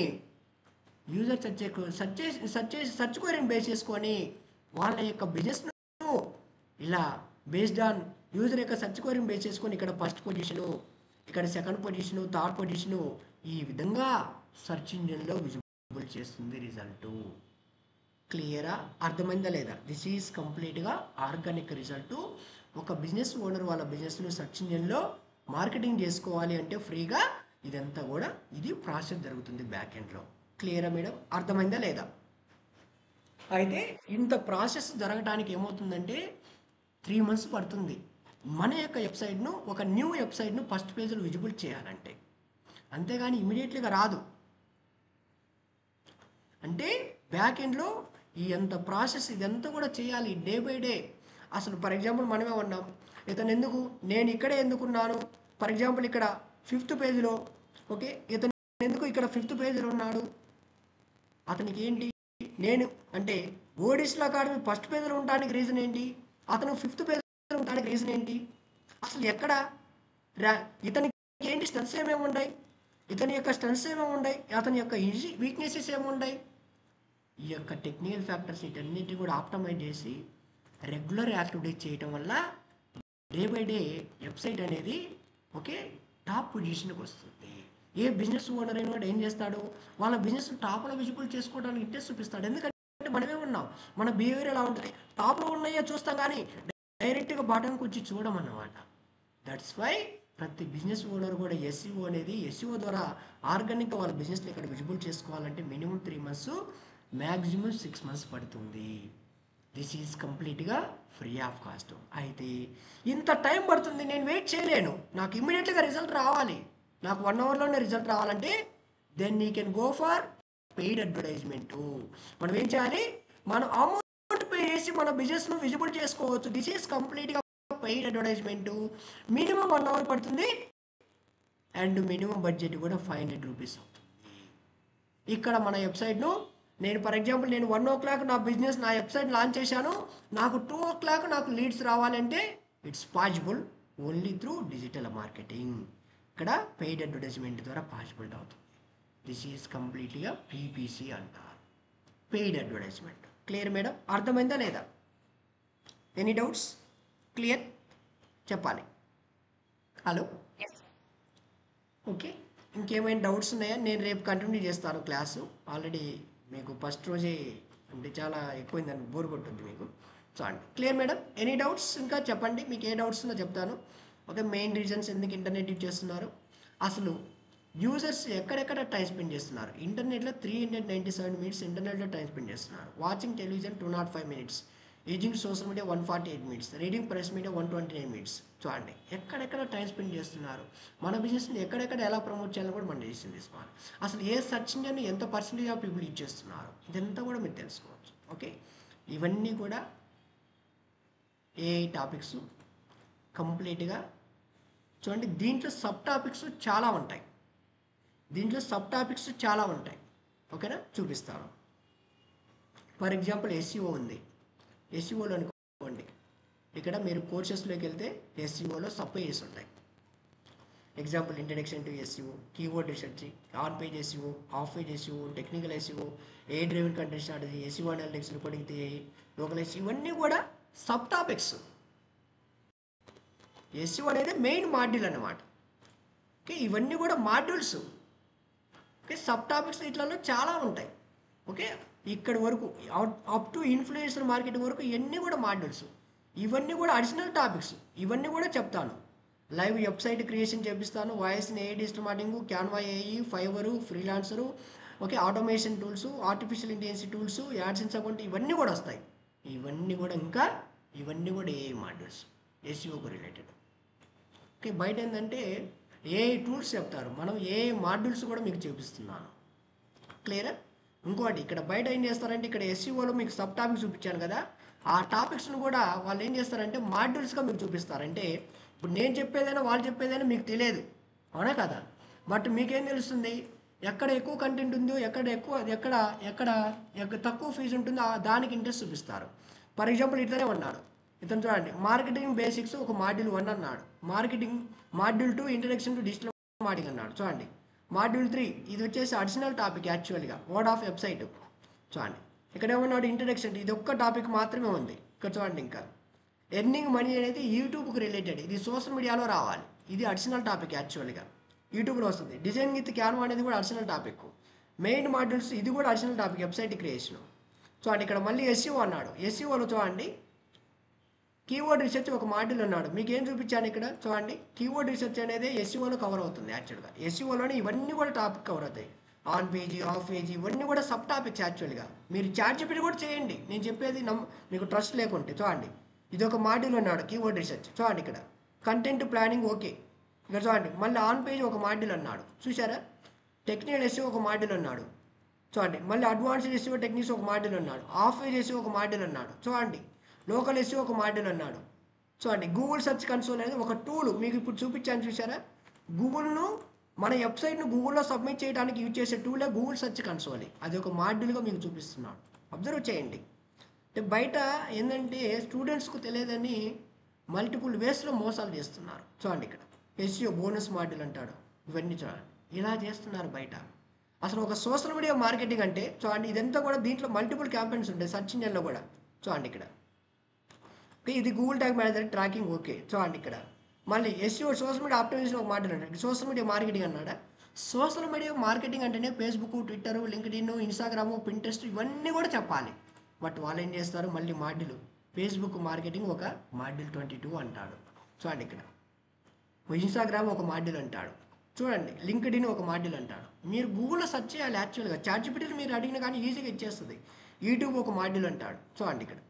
A: యూజర్ సెర్చ్ క్వైరీని బేస్ చేసుకొని వాళ్ళ యొక్క బిజినెస్ను ఇలా బేస్డ్ ఆన్ యూజర్ యొక్క సెర్చ్ క్వైరీని బేస్ చేసుకొని ఇక్కడ ఫస్ట్ పొజిషను, ఇక్కడ సెకండ్ పొజిషను, థర్డ్ పొజిషను, ఈ విధంగా సెర్చ్ ఇంజిన్లో విజిబుల్ చేస్తుంది రిజల్ట్. క్లియరా? అర్థమైందా లేదా? దిస్ ఈజ్ కంప్లీట్గా ఆర్గానిక్ రిజల్ట్. ఒక బిజినెస్ ఓనర్ వాళ్ళ బిజినెస్ను సెర్చ్ ఇంజిన్లో మార్కెటింగ్ చేసుకోవాలి అంటే ఫ్రీగా ఇదంతా కూడా ఇది ప్రాసెస్ జరుగుతుంది బ్యాక్ ఎండ్లో. క్లియరా మేడం? అర్థమైందా లేదా? అయితే ఇంత ప్రాసెస్ జరగడానికి ఏమవుతుందంటే 3 months పడుతుంది మన యొక్క వెబ్సైట్ను, ఒక న్యూ వెబ్సైట్ను ఫస్ట్ పేజ్లో విజిబుల్ చేయాలంటే. అంతేగాని ఇమీడియట్లీగా రాదు. అంటే బ్యాక్ ఎండ్లో ఈ ఎంత ప్రాసెస్ ఇదంతా కూడా చేయాలి డే బై డే. అసలు ఫర్ ఎగ్జాంపుల్ మనమే ఉన్నాం, ఇతను నేను ఇక్కడే ఎందుకున్నాను? ఫర్ ఎగ్జాంపుల్ ఇక్కడ 5th పేజ్లో, ఓకే, ఇతను ఎందుకు ఇక్కడ 5th పేజ్లో ఉన్నాడు? అతనికి ఏంటి? నేను అంటే గోడిస్ల అకాడమీ ఫస్ట్ పేజ్లో ఉండడానికి రీజన్ ఏంటి? అతను 5th పేజ్లో ఉండడానికి రీజన్ ఏంటి? అసలు ఎక్కడ ఇతనికి ఏంటి స్ట్రెంగ్త్స్ ఏమేమి ఉన్నాయి, ఇతని యొక్క స్ట్రెంగ్త్స్ ఏమేమి ఉన్నాయి, అతని యొక్క వీక్నెసెస్ ఏమి ఉన్నాయి, ఈ యొక్క టెక్నికల్ ఫ్యాక్టర్స్ వీటన్నిటి కూడా ఆప్టిమైజ్ చేసి రెగ్యులర్ యాక్టివిటీస్ చేయటం వల్ల డే బై డే వెబ్సైట్ అనేది ఓకే టాప్ పొజిషన్కి వస్తుంది. ఏ బిజినెస్ ఓనర్ అయినా ఏం చేస్తాడు? వాళ్ళ బిజినెస్ టాప్లో విజిబుల్ చేసుకోవడానికి ఇంట్రెస్ట్ చూపిస్తాడు. ఎందుకంటే మనమే ఉన్నాం, మన బిహేవియర్ ఎలా ఉంటుంది, టాప్లో ఉన్నాయో చూస్తాం కానీ డైరెక్ట్గా బాటంకి వచ్చి చూడమన్నమాట. దట్స్ వై ప్రతి బిజినెస్ ఓనర్ కూడా ఎస్ఈఓ ద్వారా ఆర్గానిక్గా వాళ్ళ బిజినెస్ని ఇక్కడ విజిబుల్ చేసుకోవాలంటే మినిమం 3 months, మ్యాక్సిమం 6 months పడుతుంది. దిస్ ఈజ్ కంప్లీట్గా ఫ్రీ ఆఫ్ కాస్ట్. అయితే ఇంత టైం పడుతుంది, నేను వెయిట్ చేయలేను, నాకు ఇమ్మీడియట్గా రిజల్ట్ రావాలి, నాకు 1 hourలోనే రిజల్ట్ రావాలంటే then you can go for paid advertisement. మనం ఏం చేయాలి? మనం అమౌంట్ పే చేసి మన బిజినెస్ను విజిబుల్ చేసుకోవచ్చు. దిస్ ఈజ్ కంప్లీట్గా పెయిడ్ అడ్వర్టైజ్మెంట్. మినిమం 1 hour పడుతుంది అండ్ మినిమం బడ్జెట్ కూడా 500 rupees అవుతుంది. ఇక్కడ మన వెబ్సైట్ను నేను ఫర్ ఎగ్జాంపుల్ నేను 1 o'clock నా బిజినెస్ నా వెబ్సైట్ లాంచ్ చేశాను, నాకు 2 o'clock నాకు లీడ్స్ రావాలంటే it's possible only through digital marketing. ఇక్కడ పెయిడ్ అడ్వర్టైజ్మెంట్ ద్వారా పాసిబుల్ అవుతుంది. దిస్ ఈజ్ కంప్లీట్లీగా పీపీసీ అంటారు, పెయిడ్ అడ్వర్టైజ్మెంట్. Clear madam? అర్థమైందా లేదా? Any doubts? క్లియర్? చెప్పాలి. Hello, okay. ఇంకేమైనా డౌట్స్ ఉన్నాయా? నేను రేపు కంటిన్యూ చేస్తాను క్లాసు. ఆల్రెడీ మీకు ఫస్ట్ రోజే అంటే చాలా ఎక్కువైందని బోర్ కొట్టుంది మీకు. సో అండి, క్లియర్ మేడం? ఎనీ డౌట్స్ ఇంకా చెప్పండి, మీకు ఏ డౌట్స్ ఉన్నా చెప్తాను. ఓకే, మెయిన్ రీజన్స్ ఎందుకు ఇంటర్నెట్ యూజ్ చేస్తున్నారు, అసలు యూజర్స్ ఎక్కడెక్కడ టైం స్పెండ్ చేస్తున్నారు. ఇంటర్నెట్లో 397 minutes ఇంటర్నెట్లో టైం స్పెండ్ చేస్తున్నారు. Watching television 205 minutes, using social media 148 minutes, reading press media 129 minutes. చూడండి ఎక్కడెక్కడ టైం స్పెండ్ చేస్తున్నారు, మన బిజినెస్ని ఎక్కడెక్కడ ఎలా ప్రమోట్ చేయాలని కూడా మనం డిసిషన్ తీసుకోవాలి. అసలు ఏ సెర్చ్ ఇంజిన్ ఎంత పర్సెంటేజ్ ఆఫ్ పీపుల్ యూజ్ చేస్తున్నారు, ఇదంతా కూడా మీరు తెలుసుకోవచ్చు. ఓకే, ఇవన్నీ కూడా ఏ టాపిక్స్ కంప్లీట్గా చూడండి. దీంట్లో సబ్ టాపిక్స్ చాలా ఉంటాయి, ఓకేనా? చూపిస్తాను. ఫర్ ఎగ్జాంపుల్ ఎస్ఈఓ ఉంది. ఎస్ఈఓలో అనుకోండి, ఇక్కడ మీరు కోర్సెస్లోకి వెళ్తే ఎస్ఈఓలో సబ్ పేజెస్ ఉంటాయి. Example introduction to SEO, keyword research, on page SEO, of page SEO, technical SEO, A driven content strategy, SEO analytics, reporting theory, local SEO, ఇవన్నీ కూడా సబ్ టాపిక్స్. ఎస్ఈఓ అనేది main module అన్నమాట. Okay, ఇవన్నీ కూడా modules. Okay, sub topics ఇట్లలో చాలా ఉంటాయి. Okay, ఇక్కడి వరకు అప్ టు ఇన్ఫ్లుయెన్సర్ మార్కెటింగ్ వరకు ఇవన్నీ కూడా మాడ్యూల్స్. ఇవన్నీ కూడా అడిషనల్ టాపిక్స్, ఇవన్నీ కూడా చెప్తాను. లైవ్ వెబ్సైట్ క్రియేషన్ చేపిస్తాను, వాయిస్ని ఏ డిజిటల్ మార్కెటింగ్, క్యాన్వా ఏఈ, Fiverr, freelancer, okay, automation tools, artificial intelligence tools, AdSense account, ఇవన్నీ కూడా వస్తాయి. ఇవన్నీ కూడా ఏఐ మాడ్యూల్స్, ఎస్ఈఓకు రిలేటెడ్. ఓకే, బయట ఏంటంటే ఏఐ టూల్స్ చెప్తారు, మనం ఏఐ మాడ్యూల్స్ కూడా మీకు చూపిస్తున్నాను. క్లియరా? ఇంకోటి ఇక్కడ బయట ఏం చేస్తారంటే, ఇక్కడ ఎస్ఈఓలో మీకు సబ్ టాపిక్స్ చూపించాను కదా, ఆ టాపిక్స్ను కూడా వాళ్ళు ఏం చేస్తారంటే మాడ్యూల్స్గా మీకు చూపిస్తారంటే, ఇప్పుడు నేను చెప్పేదైనా వాళ్ళు చెప్పేదైనా మీకు తెలియదు, అవునా కదా? బట్ మీకేం తెలుస్తుంది, ఎక్కడ ఎక్కువ కంటెంట్ ఉందో, ఎక్కడ తక్కువ ఫీజు ఉంటుందో దానికి ఇంట్రెస్ట్ చూపిస్తారు. ఫర్ ఎగ్జాంపుల్ ఇతనే ఉన్నాడు, ఇతను చూడండి, మార్కెటింగ్ బేసిక్స్ ఒక మాడ్యూల్ 1 అన్నాడు, marketing module 2 introduction to digital marketing అన్నాడు. చూడండి, మాడ్యూల్ 3 ఇది వచ్చేసి అడిషనల్ టాపిక్ యాక్చువల్గా, వర్డ్ ఆఫ్ వెబ్సైట్. చూడండి ఇక్కడ ఏమన్నాడు, ఇంట్రడక్షన్, ఇది ఒక్క టాపిక్ మాత్రమే ఉంది. ఇక్కడ చూడండి, ఇంకా ఎర్నింగ్ మనీ అనేది యూట్యూబ్కి రిలేటెడ్, ఇది సోషల్ మీడియాలో రావాలి, ఇది అడిషనల్ టాపిక్ యాక్చువల్గా, యూట్యూబ్లో వస్తుంది. డిజైన్ విత్ క్యాన్వా అనేది కూడా అడిషనల్ టాపిక్. మెయిన్ మాడ్యూల్స్ ఇది కూడా అడిషనల్ టాపిక్, వెబ్సైట్ క్రియేషన్. చూడండి ఇక్కడ మళ్ళీ ఎస్ఈఓ అన్నాడు, ఎస్ఈఓలో చూడండి కీవర్డ్ రీసెర్చ్ ఒక మాడ్యూల్ అన్నాడు. మీకు ఏం చూపించాను ఇక్కడ చూడండి, కీవర్డ్ రీసెర్చ్ అనేది ఎస్ఈఓలో కవర్ అవుతుంది. యాక్చువల్గా ఎస్ఈఓలోనే ఇవన్నీ కూడా టాపిక్ కవర్ అవుతాయి. ఆన్ పేజీ, ఆఫ్ పేజీ, ఇవన్నీ కూడా సబ్ టాపిక్స్. యాక్చువల్గా మీరు చాట్ జీపీటీ కూడా చేయండి, నేను చెప్పేది మీకు ట్రస్ట్ లేకుంటే. చూడండి ఇది ఒక మాడ్యూల్ అన్నాడు, కీవర్డ్ రీసెర్చ్. చూడండి ఇక్కడ కంటెంట్ ప్లానింగ్, ఓకే. ఇక్కడ చూడండి మళ్ళీ ఆన్ పేజ్ ఒక మాడ్యూల్ అన్నాడు, చూసారా? టెక్నికల్ ఎస్ఈఓ ఒక మాడ్యూల్ అన్నాడు. చూడండి మళ్ళీ అడ్వాన్స్డ్ ఎస్ఈఓ టెక్నిక్స్ ఒక మాడ్యూల్ అన్నాడు, ఆఫ్ పేజ్ ఎస్ఈఓ ఒక మాడ్యూల్ అన్నాడు. చూడండి లోకల్ ఎస్ఈఓ ఒక మాడ్యూల్ అన్నాడు. చూడండి గూగుల్ సెర్చ్ కన్సోల్ అనేది ఒక టూల్, మీకు ఇప్పుడు చూపించాను చూసారా? గూగుల్ను మన వెబ్సైట్ను గూగుల్లో సబ్మిట్ చేయడానికి యూజ్ చేసే టూలే గూగుల్ సెర్చ్ కన్సోల్. అది ఒక మాడ్యూల్గా మీకు చూపిస్తున్నాడు, అబ్జర్వ్ చేయండి. అంటే బయట ఏంటంటే స్టూడెంట్స్కు తెలియదని మల్టిపుల్ వేస్లో మోసాలు చేస్తున్నారు. చూడండి ఇక్కడ ఎస్ఈఓ బోనస్ మాడ్యూల్ అంటాడు, ఇవన్నీ చూడండి ఇలా చేస్తున్నారు బయట. అసలు ఒక సోషల్ మీడియా మార్కెటింగ్ అంటే చూడండి ఇదంతా కూడా దీంట్లో మల్టిపుల్ క్యాంపెయిన్స్ ఉంటాయి సర్చ్ ఇంజన్లో కూడా. చూడండి ఇక్కడ ఇది Google tag manager tracking, okay. చూడండి ఇక్కడ మళ్ళీ ఎస్ఈఓ సోషల్ మీడియా ఆప్టిమైజేషన్ ఒక మాడ్యూల్ అన్నాడు, సోషల్ మీడియా మార్కెటింగ్ అన్నాడా? సోషల్ మీడియా మార్కెటింగ్ అంటేనే Facebook, Twitter, LinkedIn, Instagram, Pinterest ఇవన్నీ కూడా చెప్పాలి. బట్ వాళ్ళు ఏం చేస్తారు, మళ్ళీ మాడ్యూల్ ఫేస్బుక్ మార్కెటింగ్ ఒక మాడ్యూల్ 22 అంటాడు. చూడండి ఇక్కడ ఇన్స్టాగ్రామ్ ఒక మాడ్యూల్ అంటాడు, చూడండి లింక్డ్ఇన్ ఒక మాడ్యూల్ అంటాడు. మీరు గూగుల్లో సెర్చ్ చేయాలి. యాక్చువల్గా చాట్ జీపీటీలో మీరు అడిగిన కానీ ఈజీగా ఇచ్చేస్తుంది. యూట్యూబ్ ఒక మాడ్యూల్ అంటాడు. చూడండి ఇక్కడ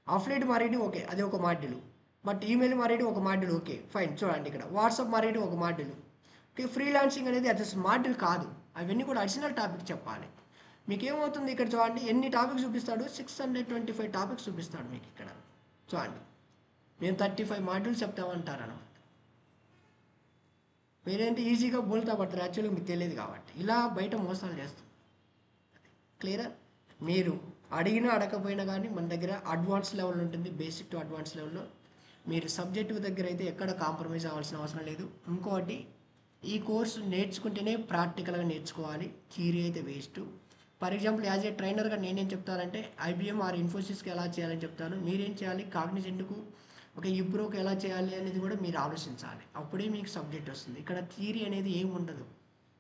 A: అఫ్లైట్ మార్కెటింగ్, ఓకే, అది ఒక మాడ్యూల్. బట్ ఈమెయిల్ మార్కెటింగ్ ఒక మాడ్యూల్, ఓకే ఫైన్. చూడండి ఇక్కడ వాట్సాప్ మార్కెటింగ్ ఒక మాడ్యూల్. ఓకే, ఫ్రీలాన్సింగ్ అనేది అది మాడ్యూల్ కాదు, అవన్నీ కూడా అడిషనల్ టాపిక్ చెప్పాలి. మీకు ఏమవుతుంది ఇక్కడ చూడండి ఎన్ని టాపిక్స్ చూపిస్తాడు, 625 టాపిక్స్ చూపిస్తాడు మీకు ఇక్కడ. చూడండి మేము 35 మాడ్యూల్స్ చెప్తామంటారు అనమాట. మీరేంటి ఈజీగా బోల్తా పడతారు, యాక్చువల్గా మీకు తెలియదు కాబట్టి ఇలా బయట మోసాలు చేస్తారు. క్లియరా? మీరు అడిగినా అడగకపోయినా కానీ మన దగ్గర అడ్వాన్స్ లెవెల్ ఉంటుంది, బేసిక్ టు అడ్వాన్స్ లెవెల్లో. మీరు సబ్జెక్టు దగ్గర అయితే ఎక్కడ కాంప్రమైజ్ అవ్వాల్సిన అవసరం లేదు. ఇంకోటి, ఈ కోర్సు నేర్చుకుంటేనే ప్రాక్టికల్గా నేర్చుకోవాలి, థియరీ అయితే waste. For example as a ట్రైనర్గా నేనేం చెప్తానంటే ఐబిఎం ఆర్ ఇన్ఫోసిస్కి ఎలా చేయాలని చెప్తాను. మీరేం చేయాలి, కాగ్నిజెంట్కు ఒక ఇబ్రోకి ఎలా చేయాలి అనేది కూడా మీరు ఆలోచించాలి. అప్పుడే మీకు సబ్జెక్ట్ వస్తుంది. ఇక్కడ థియరీ అనేది ఏమి ఉండదు,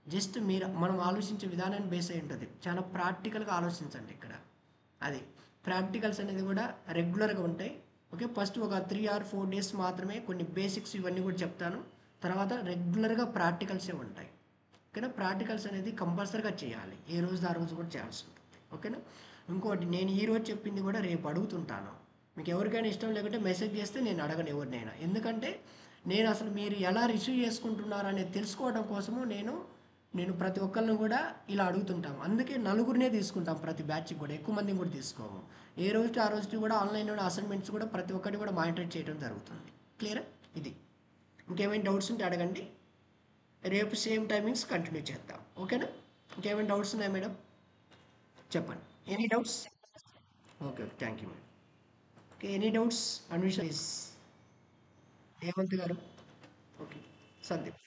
A: జస్ట్ మనం ఆలోచించే విధానాన్ని బేస్ అయి ఉంటుంది. చాలా ప్రాక్టికల్గా ఆలోచించండి ఇక్కడ. అది ప్రాక్టికల్స్ అనేది కూడా రెగ్యులర్గా ఉంటాయి. ఓకే, ఫస్ట్ ఒక 3 or 4 days మాత్రమే కొన్ని బేసిక్స్ ఇవన్నీ కూడా చెప్తాను. తర్వాత రెగ్యులర్గా ప్రాక్టికల్సే ఉంటాయి. ఓకేనా? ప్రాక్టికల్స్ అనేది కంపల్సరీగా చేయాలి, ఏ రోజు ఆ రోజు కూడా చేయాల్సి ఉంటుంది. ఓకేనా? ఇంకోటి, నేను ఈరోజు చెప్పింది కూడా రేపు అడుగుతుంటాను. మీకు ఎవరికైనా ఇష్టం లేకుంటే మెసేజ్ చేస్తే నేను అడగను ఎవరినైనా. ఎందుకంటే నేను అసలు మీరు ఎలా రిసీవ్ చేసుకుంటున్నారు అనేది తెలుసుకోవడం కోసము నేను ప్రతి ఒక్కరిని కూడా ఇలా అడుగుతుంటాం. అందుకే నలుగురినే తీసుకుంటాం ప్రతి బ్యాచ్కి కూడా, ఎక్కువ మందిని కూడా తీసుకోము. ఏ రోజుకి ఆ రోజుకి కూడా ఆన్లైన్లో అసైన్మెంట్స్ కూడా ప్రతి ఒక్కటి కూడా మానిటర్ చేయడం జరుగుతుంది. క్లియరా? ఇది. ఇంకేమైనా డౌట్స్ ఉంటే అడగండి, రేపు సేమ్ టైమింగ్స్ కంటిన్యూ చేద్దాం. ఓకేనా? ఇంకేమైనా డౌట్స్ ఉన్నాయా మేడం? చెప్పండి. Any doubts? Okay, thank you madam. Okay, any doubts? Anvisha Hemanth garu. Okay, Sandeep.